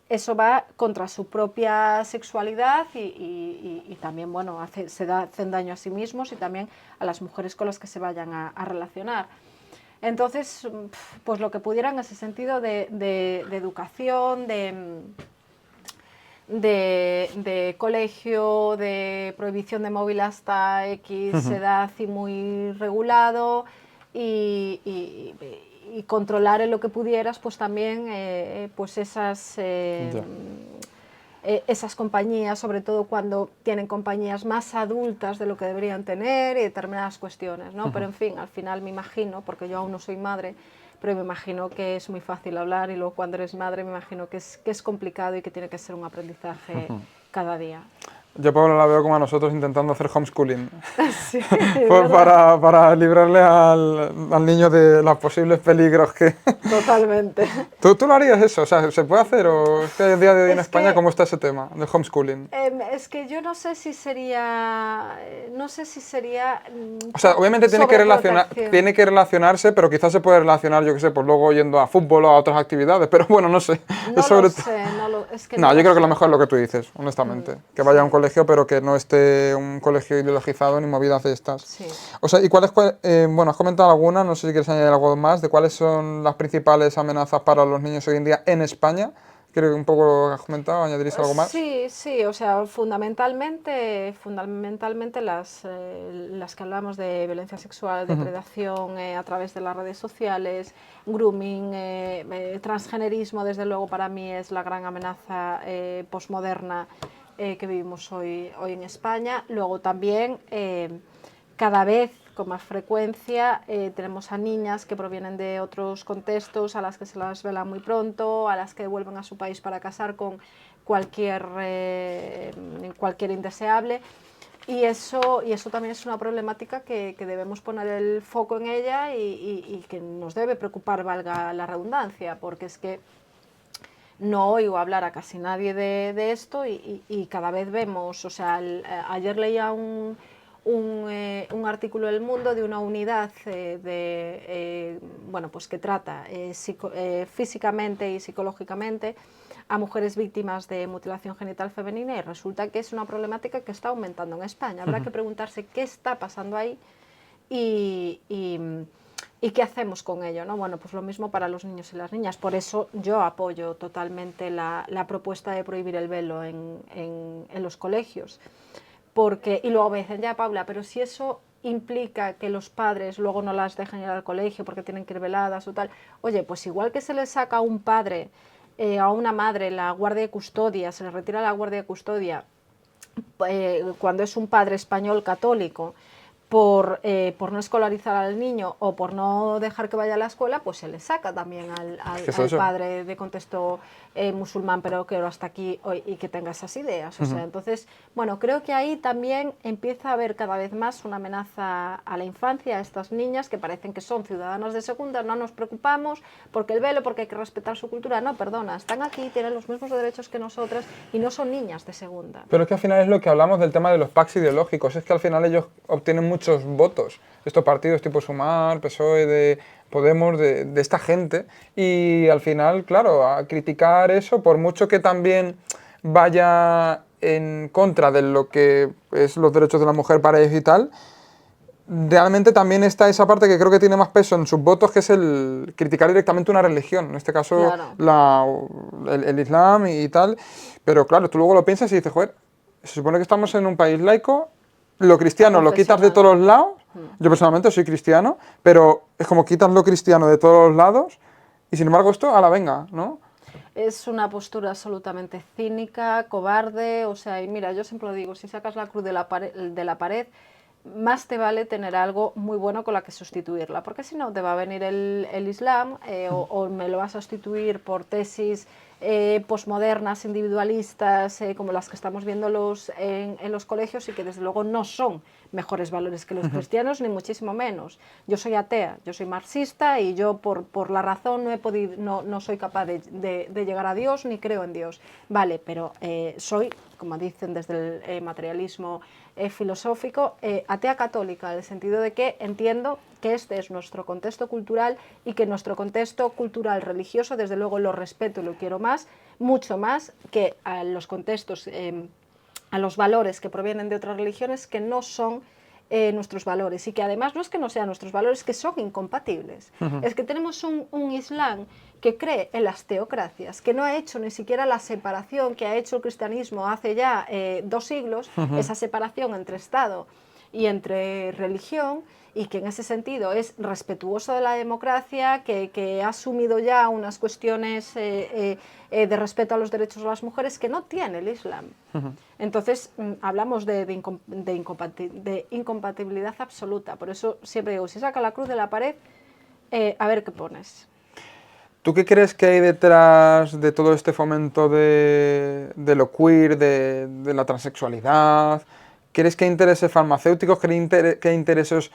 eso va contra su propia sexualidad y también, bueno, hacen daño a sí mismos y también a las mujeres con las que se vayan a relacionar. Entonces, pues lo que pudiera en ese sentido de educación, de colegio, de prohibición de móvil hasta X edad y muy regulado y controlar en lo que pudieras pues también pues esas compañías, sobre todo cuando tienen compañías más adultas de lo que deberían tener y determinadas cuestiones, ¿no? Pero en fin, al final me imagino, porque yo aún no soy madre, pero me imagino que es muy fácil hablar y luego cuando eres madre me imagino que es complicado y que tiene que ser un aprendizaje cada día. Yo a Paula la veo como a nosotros intentando hacer homeschooling. Sí, para librarle al niño de los posibles peligros que... Totalmente. ¿Tú lo harías eso? O sea, ¿se puede hacer? ¿O es que el día de hoy en España cómo está ese tema de homeschooling? Es que yo no sé si sería... O sea, obviamente tiene que relacionarse, pero quizás se puede relacionar, yo qué sé, pues luego yendo a fútbol o a otras actividades, pero bueno, no sé. No lo sé, No, yo creo que lo mejor es lo que tú dices, honestamente. Que vaya a un colegio, pero que no esté un colegio ideologizado ni movidas de estas. Sí. O sea, ¿y bueno, has comentado algunas, no sé si quieres añadir algo más, de cuáles son las principales amenazas para los niños hoy en día en España? Creo que un poco has comentado, ¿añadiréis algo más? Sí, o sea, fundamentalmente las que hablamos de violencia sexual, depredación a través de las redes sociales, grooming, transgenerismo, desde luego para mí es la gran amenaza posmoderna que vivimos hoy en España. Luego también cada vez con más frecuencia tenemos a niñas que provienen de otros contextos, a las que se las vela muy pronto, a las que vuelven a su país para casar con cualquier indeseable. Y eso también es una problemática que debemos poner el foco en ella y que nos debe preocupar, valga la redundancia, porque es que no oigo hablar a casi nadie de esto y cada vez vemos, o sea, ayer leía un artículo del Mundo de una unidad bueno, pues que trata físicamente y psicológicamente a mujeres víctimas de mutilación genital femenina y resulta que es una problemática que está aumentando en España. Habrá que preguntarse qué está pasando ahí y qué hacemos con ello, ¿no? Bueno, pues lo mismo para los niños y las niñas. Por eso yo apoyo totalmente la propuesta de prohibir el velo en los colegios. Y luego me dicen, ya Paula, pero si eso implica que los padres luego no las dejan ir al colegio porque tienen que ir veladas o tal, oye, pues igual que se les saca a un padre, a una madre la guardia de custodia, se les retira la guardia de custodia cuando es un padre español católico por no escolarizar al niño o por no dejar que vaya a la escuela, pues se le saca también al padre de contexto musulmán, pero que hasta aquí y que tenga esas ideas. O sea, entonces, bueno, creo que ahí también empieza a haber cada vez más una amenaza a la infancia, a estas niñas que parecen que son ciudadanas de segunda, no nos preocupamos porque el velo, porque hay que respetar su cultura. No, perdona, están aquí, tienen los mismos derechos que nosotras y no son niñas de segunda. Pero es que al final es lo que hablamos del tema de los packs ideológicos, es que al final ellos obtienen muchos votos, estos partidos tipo Sumar, PSOE, de Podemos, de esta gente, y al final, claro, a criticar eso, por mucho que también vaya en contra de lo que es los derechos de la mujer para ellos y tal, realmente también está esa parte que creo que tiene más peso en sus votos, que es el criticar directamente una religión, en este caso claro, el Islam y tal, pero claro, tú luego lo piensas y dices, joder, se supone que estamos en un país laico, lo cristiano lo quitas de todos los lados, yo personalmente soy cristiano, pero es como quitas lo cristiano de todos los lados y sin embargo esto, a la venga, ¿no? Es una postura absolutamente cínica, cobarde, o sea, y mira, yo siempre lo digo, si sacas la cruz de la pared, más te vale tener algo muy bueno con la que sustituirla, porque si no te va a venir el Islam o me lo vas a sustituir por tesis posmodernas, individualistas, como las que estamos viendo en los colegios, y que desde luego no son mejores valores que los cristianos, ni muchísimo menos. Yo soy atea, yo soy marxista, y yo por la razón no soy capaz de llegar a Dios, ni creo en Dios. Vale, pero soy, como dicen desde el materialismo filosófico, atea católica, en el sentido de que entiendo que este es nuestro contexto cultural, y que nuestro contexto cultural religioso, desde luego, lo respeto y lo quiero más, mucho más que a los contextos, a los valores que provienen de otras religiones, que no son nuestros valores, y que además no es que no sean nuestros valores, que son incompatibles. Es que tenemos un Islam que cree en las teocracias, que no ha hecho ni siquiera la separación que ha hecho el cristianismo hace ya 2 siglos, esa separación entre Estado y entre religión, y que en ese sentido es respetuoso de la democracia, que ha asumido ya unas cuestiones de respeto a los derechos de las mujeres que no tiene el Islam. Entonces hablamos de incompatibilidad absoluta. Por eso siempre digo, si saca la cruz de la pared, a ver qué pones. ¿Tú qué crees que hay detrás de todo este fomento de lo queer, de la transexualidad? ¿Crees que hay intereses farmacéuticos, que hay intereses,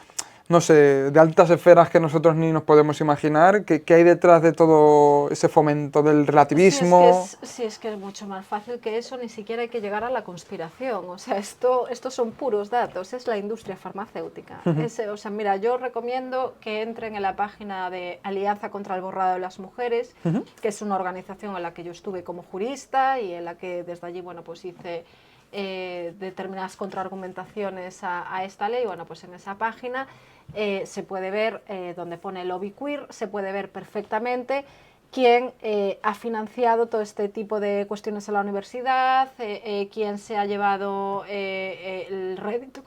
no sé, de altas esferas que nosotros ni nos podemos imaginar? ¿Qué hay detrás de todo ese fomento del relativismo? Sí, es que es mucho más fácil que eso, ni siquiera hay que llegar a la conspiración. O sea, estos son puros datos, es la industria farmacéutica. O sea, mira, yo recomiendo que entren en la página de Alianza contra el Borrado de las Mujeres, que es una organización en la que yo estuve como jurista, y en la que desde allí, bueno, pues hice determinadas contraargumentaciones a esta ley. Bueno, pues en esa página se puede ver, donde pone lobby queer, se puede ver perfectamente quién ha financiado todo este tipo de cuestiones en la universidad, quién se ha llevado el rédito,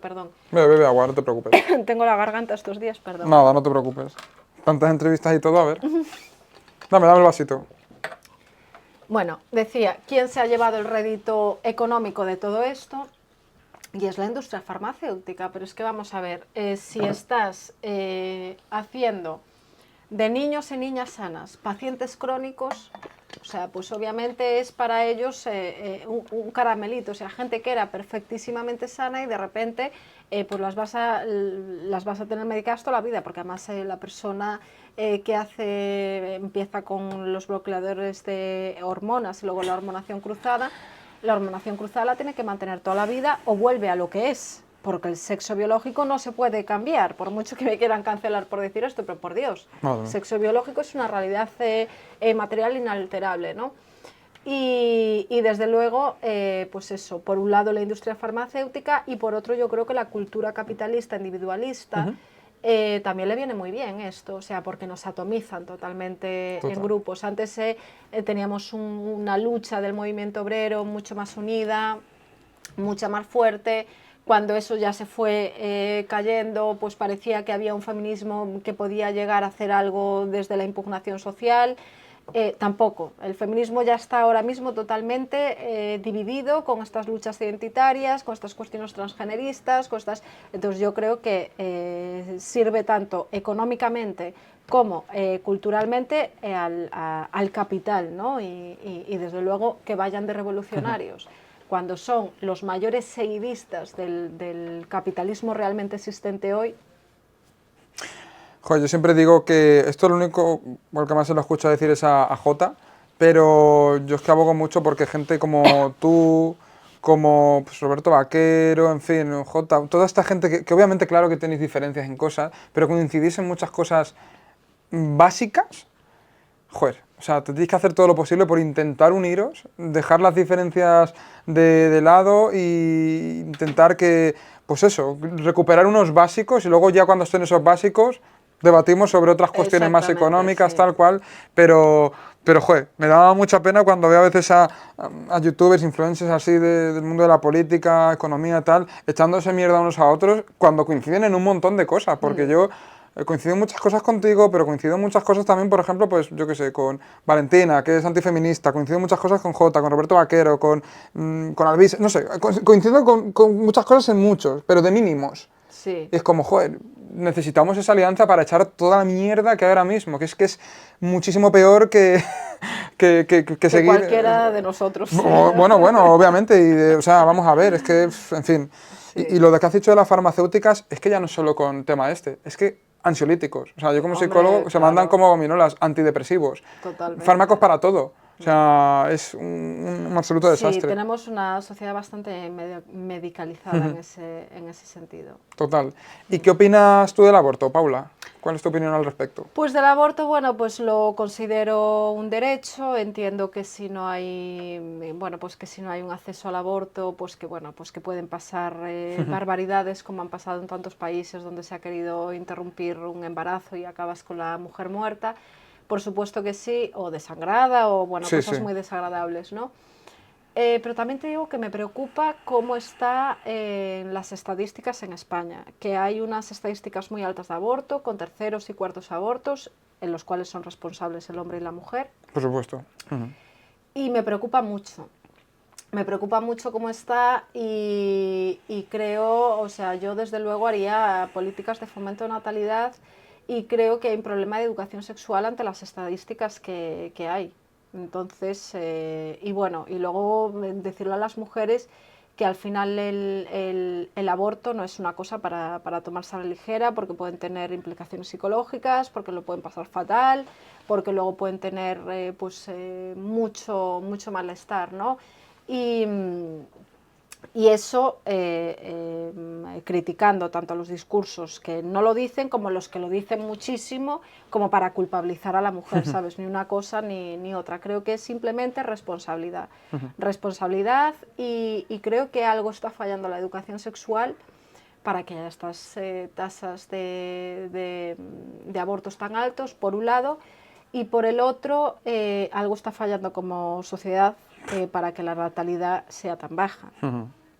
perdón. Bebe agua, no te preocupes. Tengo la garganta estos días, perdón. Nada, no te preocupes. Tantas entrevistas y todo, a ver. Dame el vasito. Bueno, decía, ¿quién se ha llevado el rédito económico de todo esto? Y es la industria farmacéutica. Pero es que vamos a ver, si estás haciendo de niños y niñas sanas pacientes crónicos, o sea, pues obviamente es para ellos un caramelito. O sea, gente que era perfectísimamente sana y de repente pues las vas a tener medicadas toda la vida, porque además la persona que empieza con los bloqueadores de hormonas y luego la hormonación cruzada la tiene que mantener toda la vida, o vuelve a lo que es, porque el sexo biológico no se puede cambiar, por mucho que me quieran cancelar por decir esto, pero por Dios, el sexo biológico es una realidad material inalterable, ¿no? Y desde luego, pues eso, por un lado la industria farmacéutica, y por otro yo creo que la cultura capitalista individualista también le viene muy bien esto, o sea, porque nos atomizan totalmente en grupos. Antes teníamos una lucha del movimiento obrero mucho más unida, mucha más fuerte. Cuando eso ya se fue cayendo, pues parecía que había un feminismo que podía llegar a hacer algo desde la impugnación social. Tampoco. El feminismo ya está ahora mismo totalmente dividido con estas luchas identitarias, con estas cuestiones transgeneristas, Entonces yo creo que sirve tanto económicamente como culturalmente al capital, ¿no? Y desde luego que vayan de revolucionarios. Cuando son los mayores seguidistas del capitalismo realmente existente hoy. Joder, yo siempre digo que esto es lo único, porque más se lo escucho decir es a Jota, pero yo es que abogo mucho porque gente como tú, como pues, Roberto Vaquero, en fin, Jota, toda esta gente que obviamente claro que tenéis diferencias en cosas, pero coincidís en muchas cosas básicas, joder, o sea, tenéis que hacer todo lo posible por intentar uniros, dejar las diferencias de lado e intentar que, pues eso, recuperar unos básicos, y luego ya cuando estén esos básicos debatimos sobre otras cuestiones más económicas, sí, tal cual, pero joder, me daba mucha pena cuando veo a veces a youtubers, influencers así del mundo de la política, economía, tal, echándose mierda unos a otros cuando coinciden en un montón de cosas, porque yo coincido en muchas cosas contigo, pero coincido en muchas cosas también, por ejemplo, pues yo qué sé, con Valentina, que es antifeminista, coincido en muchas cosas con Jota, con Roberto Vaquero, con Alvis, no sé, coincido con muchas cosas en muchos, pero de mínimos. Sí. Y es como, joder, necesitamos esa alianza para echar toda la mierda que hay ahora mismo, que es muchísimo peor que que seguir... cualquiera de nosotros. Bueno, obviamente, o sea, vamos a ver, es que, en fin. Sí. Y lo de que has dicho de las farmacéuticas, es que ya no es solo con tema es que ansiolíticos. O sea, yo como psicólogo se mandan como gominolas, antidepresivos, Totalmente. fármacos para todo. O sea, es un absoluto desastre. Sí, tenemos una sociedad bastante medicalizada en ese sentido. Total. ¿Y qué opinas tú del aborto, Paula? ¿Cuál es tu opinión al respecto? Pues del aborto, bueno, pues lo considero un derecho. Entiendo que si no hay, bueno, pues que si no hay un acceso al aborto, pues que bueno, pues que pueden pasar barbaridades como han pasado en tantos países donde se ha querido interrumpir un embarazo y acabas con la mujer muerta. Por supuesto que sí, o desangrada, o bueno, cosas muy desagradables, ¿no? Pero también te digo que me preocupa cómo están las estadísticas en España, que hay unas estadísticas muy altas de aborto, con terceros y cuartos abortos, en los cuales son responsables el hombre y la mujer. Por supuesto. Y me preocupa mucho. Me preocupa mucho cómo está y creo, o sea, yo desde luego haría políticas de fomento de natalidad y creo que hay un problema de educación sexual ante las estadísticas que hay. Entonces, y bueno, y luego decirle a las mujeres que al final el aborto no es una cosa para tomarse a la ligera, porque pueden tener implicaciones psicológicas, porque lo pueden pasar fatal, porque luego pueden tener mucho malestar, ¿no? Y eso criticando tanto los discursos que no lo dicen como los que lo dicen muchísimo, como para culpabilizar a la mujer, ¿sabes? Ni una cosa ni otra. Creo que es simplemente responsabilidad. Responsabilidad y creo que algo está fallando en la educación sexual para que haya estas tasas de abortos tan altos, por un lado, y por el otro, algo está fallando como sociedad para que la natalidad sea tan baja.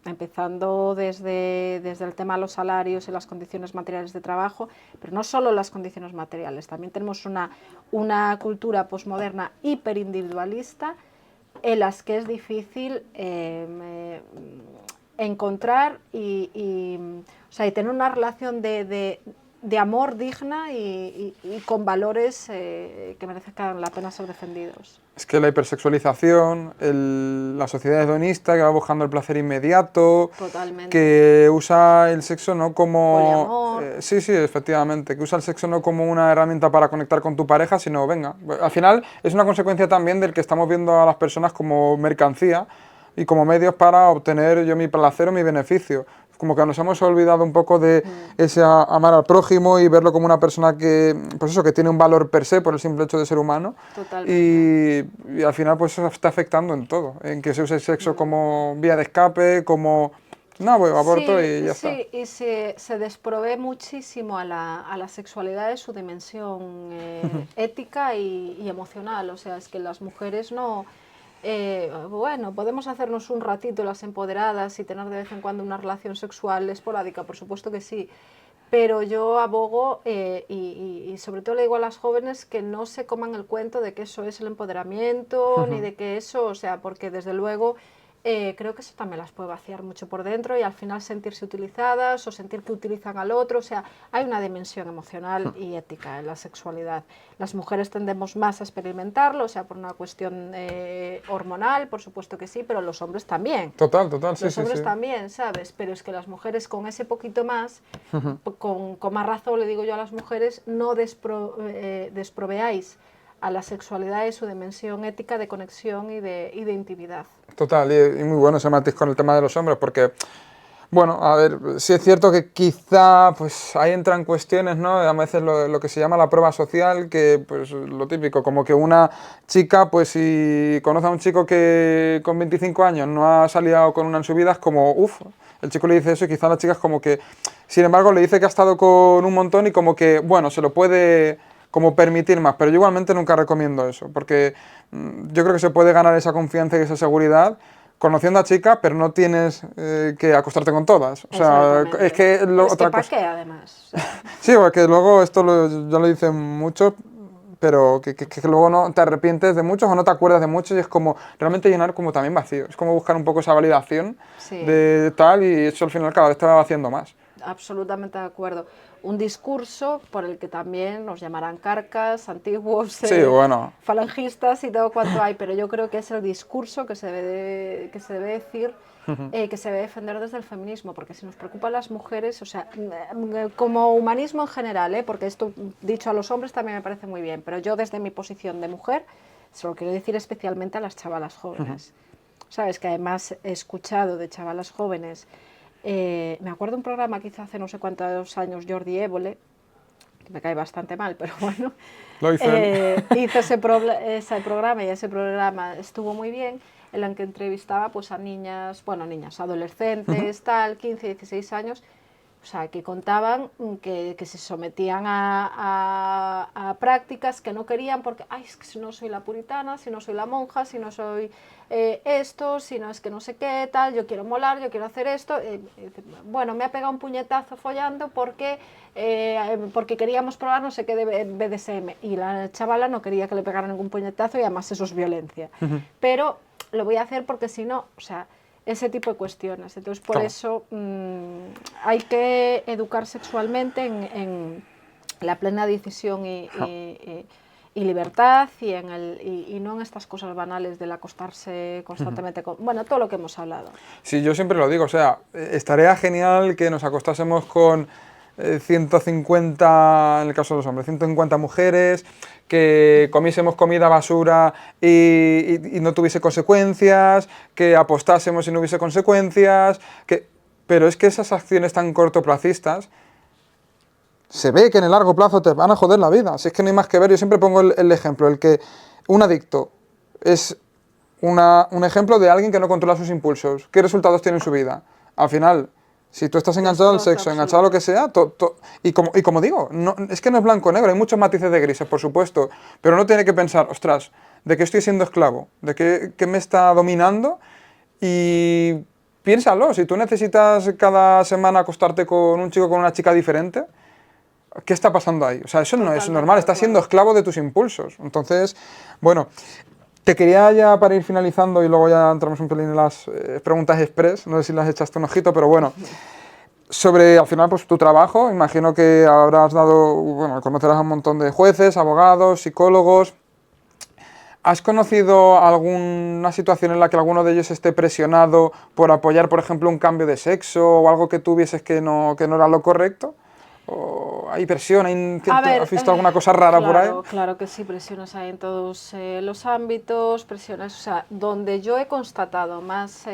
Empezando desde el tema de los salarios y las condiciones materiales de trabajo, pero no solo las condiciones materiales, también tenemos una cultura posmoderna hiperindividualista en las que es difícil encontrar y tener una relación de amor digna y con valores que merezcan la pena ser defendidos. Es que la hipersexualización, la sociedad hedonista que va buscando el placer inmediato, totalmente, que usa el sexo no como... poliamor. Sí, efectivamente, que usa el sexo no como una herramienta para conectar con tu pareja, sino, venga, al final es una consecuencia también del que estamos viendo a las personas como mercancía y como medios para obtener yo mi placer o mi beneficio. Como que nos hemos olvidado un poco de ese amar al prójimo y verlo como una persona que, pues eso, que tiene un valor per se por el simple hecho de ser humano. Totalmente. Y al final pues eso está afectando en todo, en que se use el sexo como vía de escape, como... No, pues aborto y ya está. Sí, y se desprovee muchísimo a la sexualidad de su dimensión ética y emocional. O sea, es que las mujeres no... bueno, podemos hacernos un ratito las empoderadas y tener de vez en cuando una relación sexual esporádica, por supuesto que sí, pero yo abogo y sobre todo le digo a las jóvenes que no se coman el cuento de que eso es el empoderamiento, ni de que eso, o sea, porque desde luego creo que eso también las puede vaciar mucho por dentro y al final sentirse utilizadas o sentir que utilizan al otro, o sea, hay una dimensión emocional y ética en la sexualidad. Las mujeres tendemos más a experimentarlo, o sea, por una cuestión hormonal, por supuesto que sí, pero los hombres también. Total, sí. Los hombres también, ¿sabes? Pero es que las mujeres con ese poquito más, con más razón le digo yo a las mujeres, no desproveáis a la sexualidad de su dimensión ética de conexión y de intimidad. Total, y muy bueno ese matiz con el tema de los hombres, porque, bueno, a ver, sí es cierto que quizá pues ahí entran cuestiones, ¿no? A veces lo que se llama la prueba social, que pues lo típico, como que una chica, pues si conoce a un chico que con 25 años no ha salido con una en su vida, es como, uff, el chico le dice eso y quizá la chica es como que, sin embargo, le dice que ha estado con un montón y como que, bueno, se lo puede... como permitir más, pero yo igualmente nunca recomiendo eso, porque yo creo que se puede ganar esa confianza y esa seguridad conociendo a chicas, pero no tienes que acostarte con todas. O sea, es que otra ¿para cosa. qué además? O sea. Sí, porque luego esto ya lo dicen muchos, pero que luego no te arrepientes de muchos o no te acuerdas de muchos y es como realmente llenar como también vacío. Es como buscar un poco esa validación de tal y eso al final cada vez te va haciendo más. Absolutamente de acuerdo. un discurso por el que también nos llamarán carcas, antiguos, Sí, bueno. falangistas y todo cuanto hay, pero yo creo que es el discurso que se debe decir, que se debe defender desde el feminismo, porque si nos preocupan las mujeres, o sea, como humanismo en general, porque esto dicho a los hombres también me parece muy bien, pero yo desde mi posición de mujer, se lo quiero decir especialmente a las chavalas jóvenes. Sabes que además he escuchado de chavalas jóvenes, me acuerdo un programa que hizo hace no sé cuántos años Jordi Évole, que me cae bastante mal, pero bueno, Lo hizo él. hizo ese programa y ese programa estuvo muy bien, en el que entrevistaba pues a niñas, bueno, niñas, adolescentes, tal, 15, 16 años, o sea, que contaban que se sometían a prácticas que no querían porque, ay, es que si no soy la puritana, si no soy la monja, si no soy esto, si no es que no sé qué, tal, yo quiero molar, yo quiero hacer esto. Bueno, me ha pegado un puñetazo follando porque queríamos probar no sé qué de BDSM. Y la chavala no quería que le pegaran ningún puñetazo y además eso es violencia. Pero lo voy a hacer porque si no, o sea, ese tipo de cuestiones. Entonces, por eso hay que educar sexualmente en la plena decisión y libertad y no en estas cosas banales del acostarse constantemente con... Bueno, todo lo que hemos hablado. Sí, yo siempre lo digo, o sea, estaría genial que nos acostásemos con 150, en el caso de los hombres, 150 mujeres, que comiésemos comida basura y no tuviese consecuencias, que apostásemos y no hubiese consecuencias, pero es que esas acciones tan cortoplacistas se ve que en el largo plazo te van a joder la vida. Si es que no hay más que ver, yo siempre pongo el ejemplo, el que un adicto es un ejemplo de alguien que no controla sus impulsos. ¿Qué resultados tiene en su vida? Al final, si tú estás enganchado al sexo, enganchado a lo que sea, y como digo, no, es que no es blanco o negro, hay muchos matices de grises, por supuesto, pero no tiene que pensar, ostras, ¿de qué estoy siendo esclavo? ¿De qué me está dominando? Y piénsalo, si tú necesitas cada semana acostarte con un chico o con una chica diferente, ¿qué está pasando ahí? O sea, eso no es normal, estás siendo esclavo de tus impulsos. Entonces, bueno, te quería ya para ir finalizando y luego ya entramos un pelín en las preguntas express, no sé si las echaste un ojito, pero bueno, sobre al final pues tu trabajo, imagino que habrás dado, bueno, conocerás a un montón de jueces, abogados, psicólogos. ¿Has conocido alguna situación en la que alguno de ellos esté presionado por apoyar, por ejemplo, un cambio de sexo o algo que tú vieses que no era lo correcto? ¿O hay presión? ¿Has visto alguna cosa rara por ahí? Claro que sí, presiones hay en todos los ámbitos, presiones, o sea, donde yo he constatado más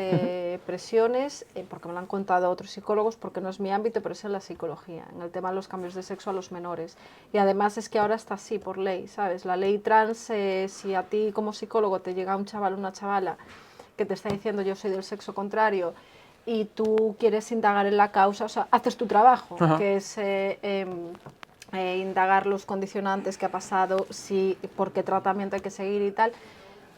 presiones, porque me lo han contado otros psicólogos, porque no es mi ámbito, pero es en la psicología, en el tema de los cambios de sexo a los menores. Y además es que ahora está así por ley, ¿sabes? La ley trans, si a ti como psicólogo te llega un chaval o una chavala que te está diciendo yo soy del sexo contrario, y tú quieres indagar en la causa, o sea, haces tu trabajo, que es indagar los condicionantes que ha pasado, por qué tratamiento hay que seguir y tal.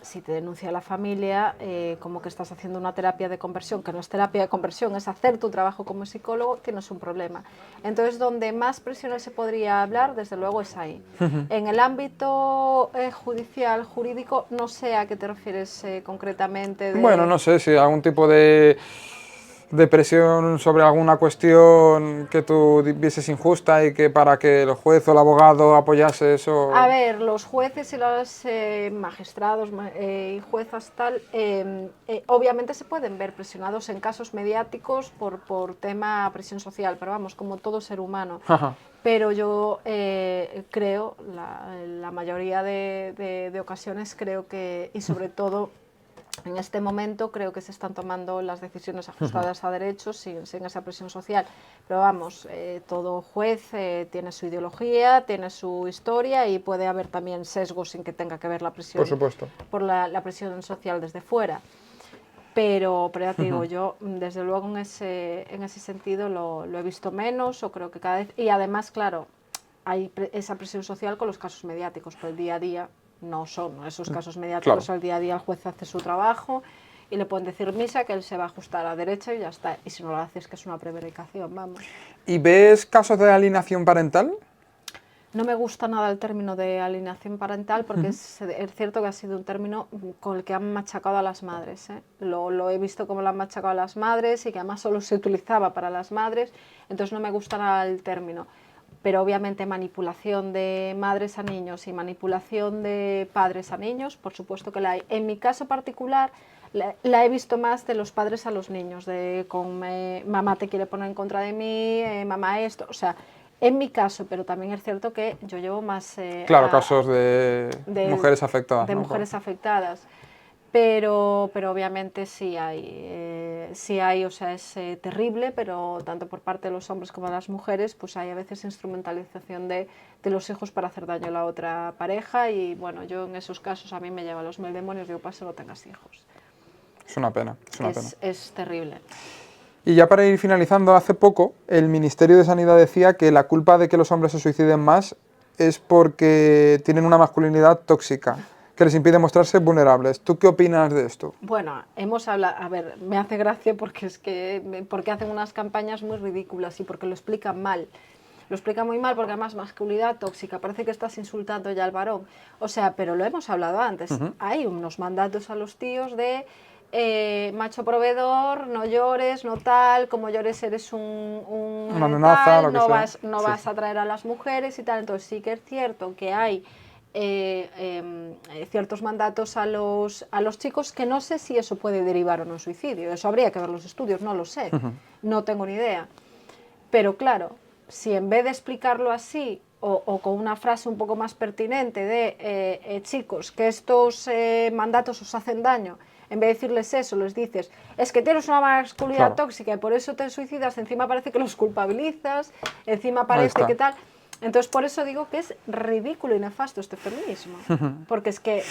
Si te denuncia la familia, como que estás haciendo una terapia de conversión, que no es terapia de conversión, es hacer tu trabajo como psicólogo, tienes un problema. Entonces, donde más presiones se podría hablar, desde luego, es ahí. En el ámbito judicial, jurídico, no sé a qué te refieres concretamente. Bueno, no sé si algún tipo de presión sobre alguna cuestión que tú vieses injusta y que para que el juez o el abogado apoyase eso... A ver, los jueces y los magistrados y juezas tal, obviamente se pueden ver presionados en casos mediáticos por tema presión social, pero vamos, como todo ser humano. Pero yo creo, la mayoría de ocasiones creo que, y sobre todo en este momento creo que se están tomando las decisiones ajustadas a derechos sin esa presión social. Pero vamos, todo juez tiene su ideología, tiene su historia y puede haber también sesgos sin que tenga que ver la presión, por supuesto, por la presión social desde fuera. Pero ya te digo, yo desde luego en ese sentido lo he visto menos, o creo que cada vez... Y además, claro, hay esa presión social con los casos mediáticos, pero el día a día no son esos casos mediáticos. Claro. Al día a día el juez hace su trabajo y le pueden decir misa que él se va a ajustar a la derecha y ya está. Y si no lo hace es que es una prevaricación, vamos. ¿Y ves casos de alienación parental? No me gusta nada el término de alienación parental porque es cierto que ha sido un término con el que han machacado a las madres. Lo he visto como lo han machacado a las madres y que además solo se utilizaba para las madres, entonces no me gusta nada el término. pero obviamente manipulación de madres a niños y manipulación de padres a niños, por supuesto que la hay. En mi caso particular, la he visto más de los padres a los niños, de con mamá te quiere poner en contra de mí, mamá esto, o sea, en mi caso, pero también es cierto que yo llevo más... Claro, casos de mujeres afectadas. De ¿no? mujeres afectadas. Pero obviamente sí hay, o sea, es terrible, pero tanto por parte de los hombres como de las mujeres, pues hay a veces instrumentalización de los hijos para hacer daño a la otra pareja y bueno, yo en esos casos a mí me lleva los mil demonios, digo, pues no tengas hijos. Es una pena, es una pena. Es terrible. Y ya para ir finalizando, hace poco el Ministerio de Sanidad decía que la culpa de que los hombres se suiciden más es porque tienen una masculinidad tóxica, que les impide mostrarse vulnerables. ¿Tú qué opinas de esto? Bueno, hemos hablado, a ver, me hace gracia porque hacen unas campañas muy ridículas y porque lo explican mal. Lo explica muy mal porque además masculinidad tóxica, parece que estás insultando ya al varón. O sea, pero lo hemos hablado antes. Hay unos mandatos a los tíos de macho proveedor, no llores, no tal, como llores eres una amenaza, tal, no sí. vas a atraer a las mujeres y tal. Entonces sí que es cierto que hay ciertos mandatos a los chicos que no sé si eso puede derivar o no en suicidio. Eso habría que ver los estudios, no lo sé, no tengo ni idea. Pero claro, si en vez de explicarlo así o con una frase un poco más pertinente de chicos, que estos mandatos os hacen daño, en vez de decirles eso, les dices, es que tienes una masculinidad tóxica y por eso te suicidas, encima parece que los culpabilizas, encima parece que tal. Entonces, por eso digo que es ridículo y nefasto este feminismo. Porque es que...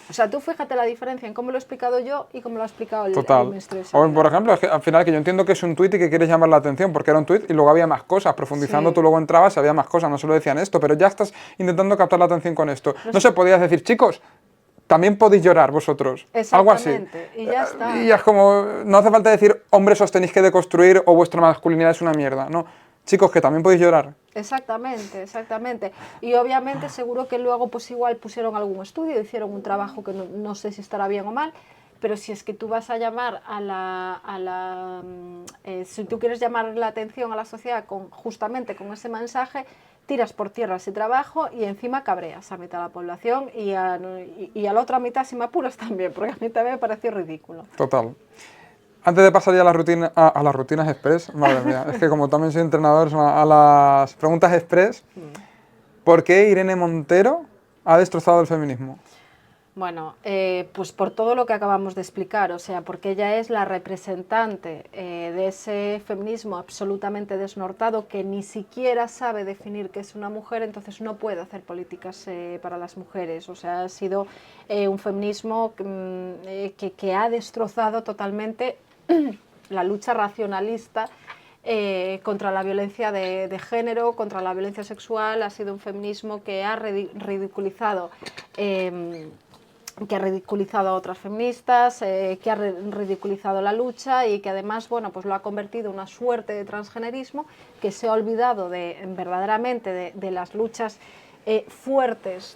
o sea, tú fíjate la diferencia en cómo lo he explicado yo y cómo lo ha explicado el Ministerio de Sanidad. O, por ejemplo, es que al final que yo entiendo que es un tuit y que quieres llamar la atención porque era un tuit y luego había más cosas. Profundizando, tú luego entrabas y había más cosas, no solo decían esto, pero ya estás intentando captar la atención con esto. No sé, podías decir, chicos, también podéis llorar vosotros. Algo así. Y ya está. Y es como, no hace falta decir, hombres os tenéis que deconstruir o vuestra masculinidad es una mierda. No, chicos, que también podéis llorar. Exactamente, exactamente. Y obviamente seguro que luego pues igual pusieron algún estudio, hicieron un trabajo que no sé si estará bien o mal, pero si es que tú vas a llamar si tú quieres llamar la atención a la sociedad justamente con ese mensaje, tiras por tierra ese trabajo y encima cabreas a mitad de la población y a la otra mitad si me apuras también, porque a mí también me pareció ridículo. Total. Antes de pasar ya a las rutinas express, madre mía, es que como también soy entrenador, a las preguntas express, ¿por qué Irene Montero ha destrozado el feminismo? Bueno, pues por todo lo que acabamos de explicar, o sea, porque ella es la representante de ese feminismo absolutamente desnortado que ni siquiera sabe definir qué es una mujer, entonces no puede hacer políticas para las mujeres. O sea, ha sido un feminismo que ha destrozado totalmente la lucha racionalista contra la violencia de género, contra la violencia sexual. Ha sido un feminismo que ha ridiculizado a otras feministas, que ha ridiculizado la lucha y que además, bueno, pues lo ha convertido en una suerte de transgenerismo que se ha olvidado verdaderamente de las luchas fuertes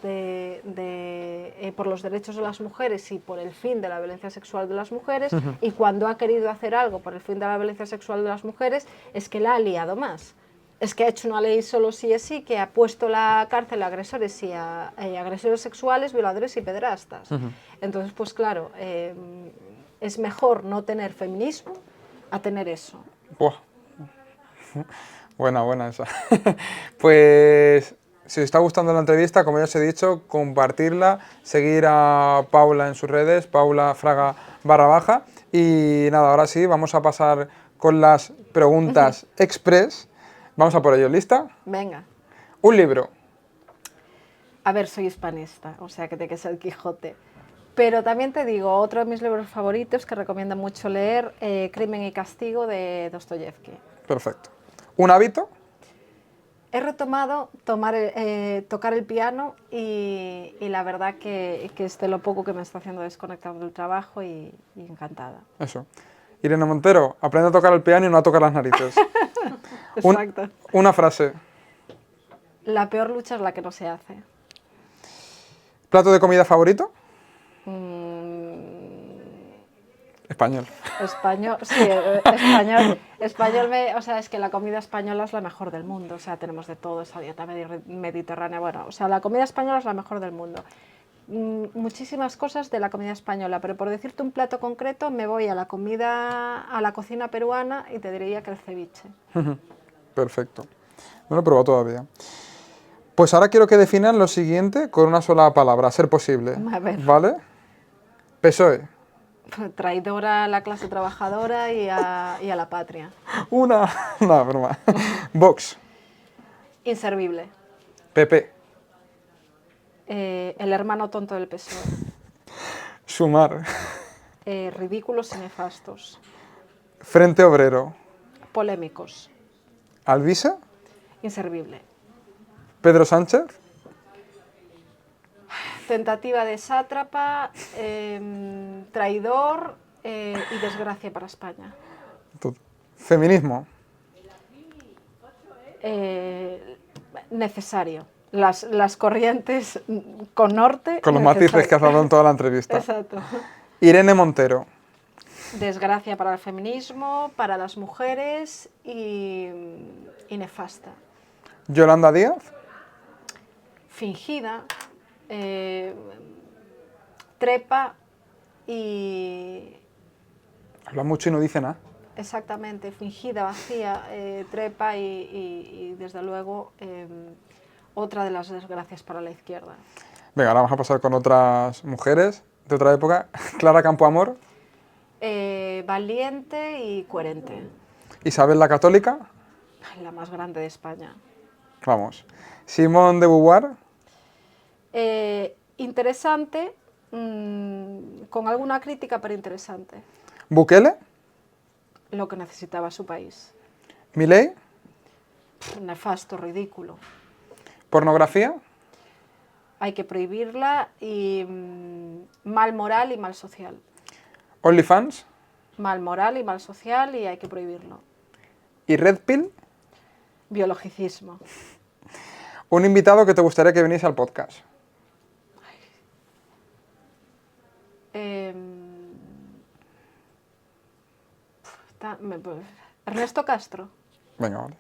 por los derechos de las mujeres y por el fin de la violencia sexual de las mujeres, y cuando ha querido hacer algo por el fin de la violencia sexual de las mujeres es que la ha liado más. Es que ha hecho una ley solo sí es sí, que ha puesto la cárcel a agresores y a agresores sexuales, violadores y pederastas. Entonces, pues claro, es mejor no tener feminismo a tener eso. Buah. Buena esa. Pues si os está gustando la entrevista, como ya os he dicho, compartirla, seguir a Paula en sus redes, Paula Fraga _. Y nada, ahora sí, vamos a pasar con las preguntas express. Vamos a por ello, ¿lista? Venga. Un libro. A ver, soy hispanista, o sea que te que es el Quijote. Pero también te digo, otro de mis libros favoritos que recomiendo mucho leer, Crimen y Castigo, de Dostoyevsky. Perfecto. ¿Un hábito? He retomado tocar el piano y la verdad que es de lo poco que me está haciendo desconectar del trabajo y encantada. Eso. Irene Montero, aprende a tocar el piano y no a tocar las narices. Exacto. Una frase. La peor lucha es la que no se hace. ¿Plato de comida favorito? Español. Español, sí, español, o sea, es que la comida española es la mejor del mundo, o sea, tenemos de todo, esa dieta mediterránea, bueno, o sea, la comida española es la mejor del mundo. Muchísimas cosas de la comida española, pero por decirte un plato concreto, me voy a la cocina peruana y te diría que el ceviche. Perfecto. No lo he probado todavía. Pues ahora quiero que definan lo siguiente con una sola palabra, a ser posible. A ver. ¿Vale? PSOE. Traidora a la clase trabajadora y a la patria. Una. No, broma. Vox. Inservible. PP. El hermano tonto del PSOE. Sumar. Ridículos y nefastos. Frente Obrero. Polémicos. Alvisa. Inservible. Pedro Sánchez. Tentativa de sátrapa, traidor y desgracia para España. Feminismo. Necesario. Las corrientes con norte. Con los matices que has dado en toda la entrevista. Exacto. Irene Montero. Desgracia para el feminismo, para las mujeres y nefasta. Yolanda Díaz. Fingida, trepa y... Habla mucho y no dice nada. Exactamente, fingida, vacía, trepa y desde luego otra de las desgracias para la izquierda. Venga, ahora vamos a pasar con otras mujeres de otra época. Clara Campoamor. Valiente y coherente. Isabel la Católica. La más grande de España. Vamos. Simone de Beauvoir. Interesante, con alguna crítica, pero interesante. Bukele. Lo que necesitaba su país. Milei. Nefasto, ridículo. Pornografía. Hay que prohibirla y mal moral y mal social. OnlyFans. Mal moral y mal social y hay que prohibirlo. Y Red Pill. Biologicismo. Un invitado que te gustaría que viniese al podcast. Ernesto Castro. Venga, vale.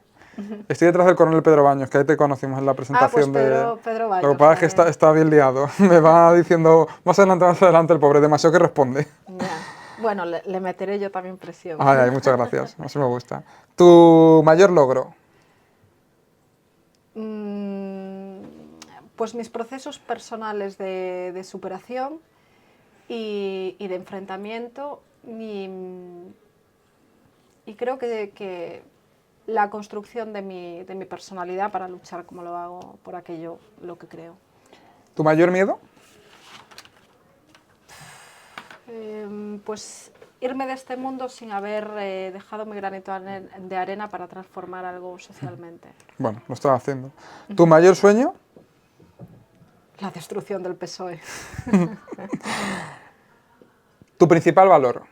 Estoy detrás del coronel Pedro Baños, que ahí te conocimos en la presentación Pedro Baños. Lo que pasa es que está bien liado. Me va diciendo más adelante el pobre, demasiado que responde. Ya. Bueno, le meteré yo también presión. Ay, muchas gracias, así me gusta. ¿Tu mayor logro? Pues mis procesos personales de superación y de enfrentamiento y creo que la construcción de mi personalidad para luchar como lo hago por aquello, lo que creo. ¿Tu mayor miedo? Pues irme de este mundo sin haber dejado mi granito de arena para transformar algo socialmente. Bueno, lo estás haciendo. ¿Tu mayor sueño? La destrucción del PSOE. ¿Tu principal valor?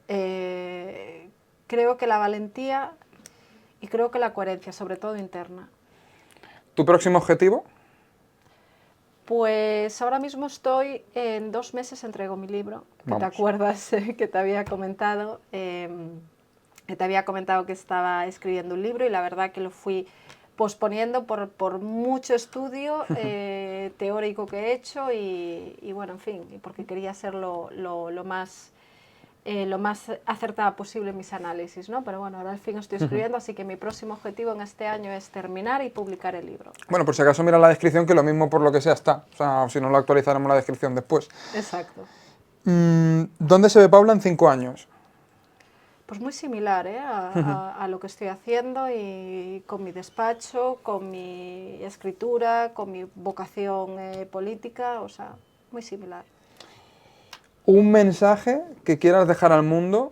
Creo que la valentía y creo que la coherencia, sobre todo interna. ¿Tu próximo objetivo? Pues ahora mismo estoy, en 2 meses entrego mi libro, que Vamos. te acuerdas que te había comentado. Que te había comentado que estaba escribiendo un libro y la verdad que lo fui posponiendo por mucho estudio teórico que he hecho y bueno, en fin, porque quería ser lo más acertada posible en mis análisis, ¿no? Pero bueno, ahora al fin estoy escribiendo, así que mi próximo objetivo en este año es terminar y publicar el libro. Bueno, por si acaso mira la descripción, que lo mismo por lo que sea está. O sea, si no lo actualizaremos la descripción después. Exacto. ¿Dónde se ve Paula en 5 años? Pues muy similar a lo que estoy haciendo y con mi despacho, con mi escritura, con mi vocación política, o sea, muy similar. Un mensaje que quieras dejar al mundo,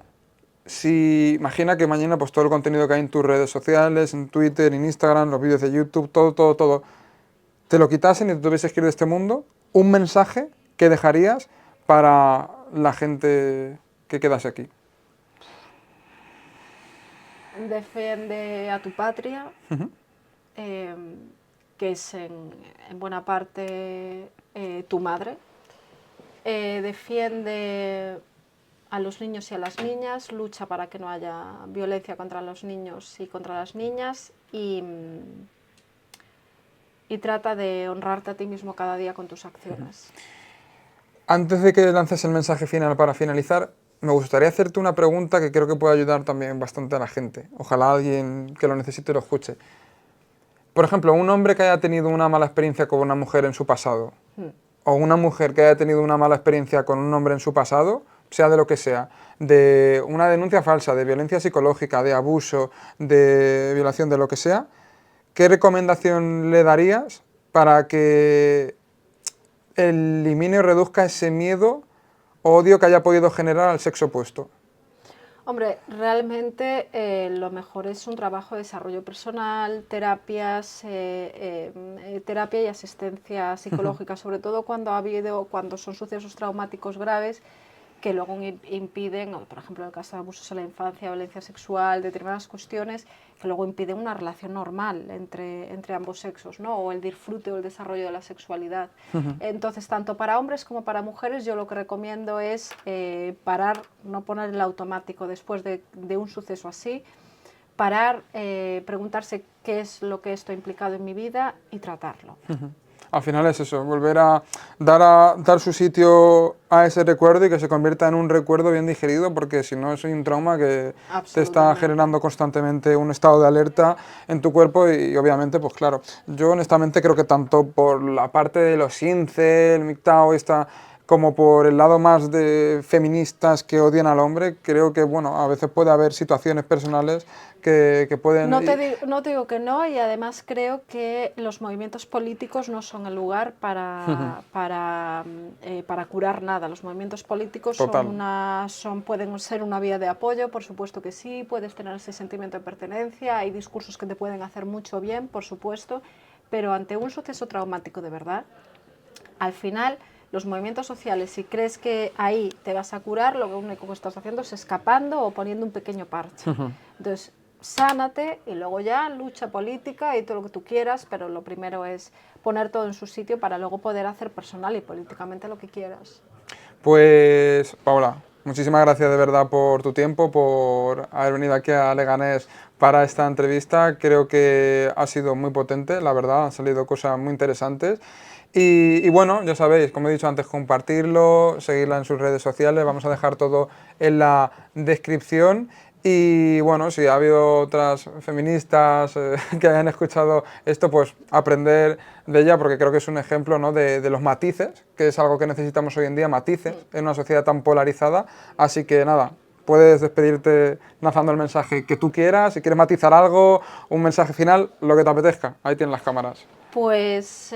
si imagina que mañana pues todo el contenido que hay en tus redes sociales, en Twitter, en Instagram, los vídeos de YouTube, todo, te lo quitasen y te tuvieses que ir de este mundo, un mensaje que dejarías para la gente que quedase aquí. Defiende a tu patria, que es en buena parte tu madre. Defiende a los niños y a las niñas, lucha para que no haya violencia contra los niños y contra las niñas y trata de honrarte a ti mismo cada día con tus acciones. Antes de que lances el mensaje final para finalizar, me gustaría hacerte una pregunta que creo que puede ayudar también bastante a la gente. Ojalá alguien que lo necesite lo escuche. Por ejemplo, un hombre que haya tenido una mala experiencia con una mujer en su pasado, o una mujer que haya tenido una mala experiencia con un hombre en su pasado, sea de lo que sea, de una denuncia falsa, de violencia psicológica, de abuso, de violación, de lo que sea, ¿qué recomendación le darías para que elimine o reduzca ese miedo o odio que haya podido generar al sexo opuesto? Hombre, realmente lo mejor es un trabajo de desarrollo personal, terapias, terapia y asistencia psicológica, sobre todo cuando son sucesos traumáticos graves que luego impiden, por ejemplo, en el caso de abusos en la infancia, violencia sexual, determinadas cuestiones que luego impiden una relación normal entre ambos sexos, ¿no? O el disfrute o el desarrollo de la sexualidad. Entonces, tanto para hombres como para mujeres, yo lo que recomiendo es parar, no poner el automático después de un suceso así, parar, preguntarse qué es lo que esto ha implicado en mi vida y tratarlo. Al final es eso, volver a dar su sitio a ese recuerdo y que se convierta en un recuerdo bien digerido, porque si no es un trauma que te está generando constantemente un estado de alerta en tu cuerpo y obviamente, pues claro, yo honestamente creo que tanto por la parte de los incel, el MGTOW, como por el lado más de feministas que odian al hombre, creo que, bueno, a veces puede haber situaciones personales que pueden... No te digo que no, y además creo que los movimientos políticos no son el lugar para curar nada. Los movimientos políticos pueden ser una vía de apoyo, por supuesto que sí, puedes tener ese sentimiento de pertenencia, hay discursos que te pueden hacer mucho bien, por supuesto, pero ante un suceso traumático de verdad, al final... Los movimientos sociales, si crees que ahí te vas a curar, lo único que estás haciendo es escapando o poniendo un pequeño parche. Entonces, sánate y luego ya lucha política y todo lo que tú quieras, pero lo primero es poner todo en su sitio para luego poder hacer personal y políticamente lo que quieras. Pues, Paula, muchísimas gracias de verdad por tu tiempo, por haber venido aquí a Leganés para esta entrevista. Creo que ha sido muy potente, la verdad, han salido cosas muy interesantes. Y bueno, ya sabéis, como he dicho antes, compartirlo, seguirla en sus redes sociales, vamos a dejar todo en la descripción. Y bueno, si ha habido otras feministas que hayan escuchado esto, pues aprender de ella, porque creo que es un ejemplo, ¿no?, de los matices, que es algo que necesitamos hoy en día, matices, en una sociedad tan polarizada. Así que nada, puedes despedirte lanzando el mensaje que tú quieras, si quieres matizar algo, un mensaje final, lo que te apetezca. Ahí tienes las cámaras. Pues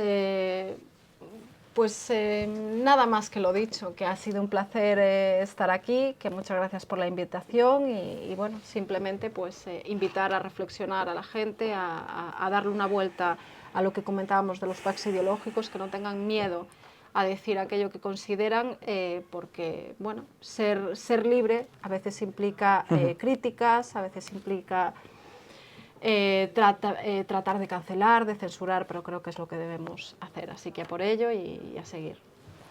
nada más que lo dicho, que ha sido un placer estar aquí, que muchas gracias por la invitación y bueno, simplemente pues invitar a reflexionar a la gente, a darle una vuelta a lo que comentábamos de los packs ideológicos, que no tengan miedo a decir aquello que consideran, porque bueno, ser libre a veces implica críticas, a veces implica tratar de cancelar, de censurar, pero creo que es lo que debemos hacer, así que a por ello y a seguir.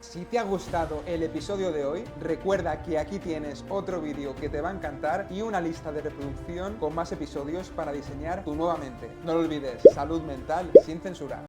Si te ha gustado el episodio de hoy, recuerda que aquí tienes otro vídeo que te va a encantar y una lista de reproducción con más episodios para diseñar tu nueva mente. No lo olvides, salud mental sin censura.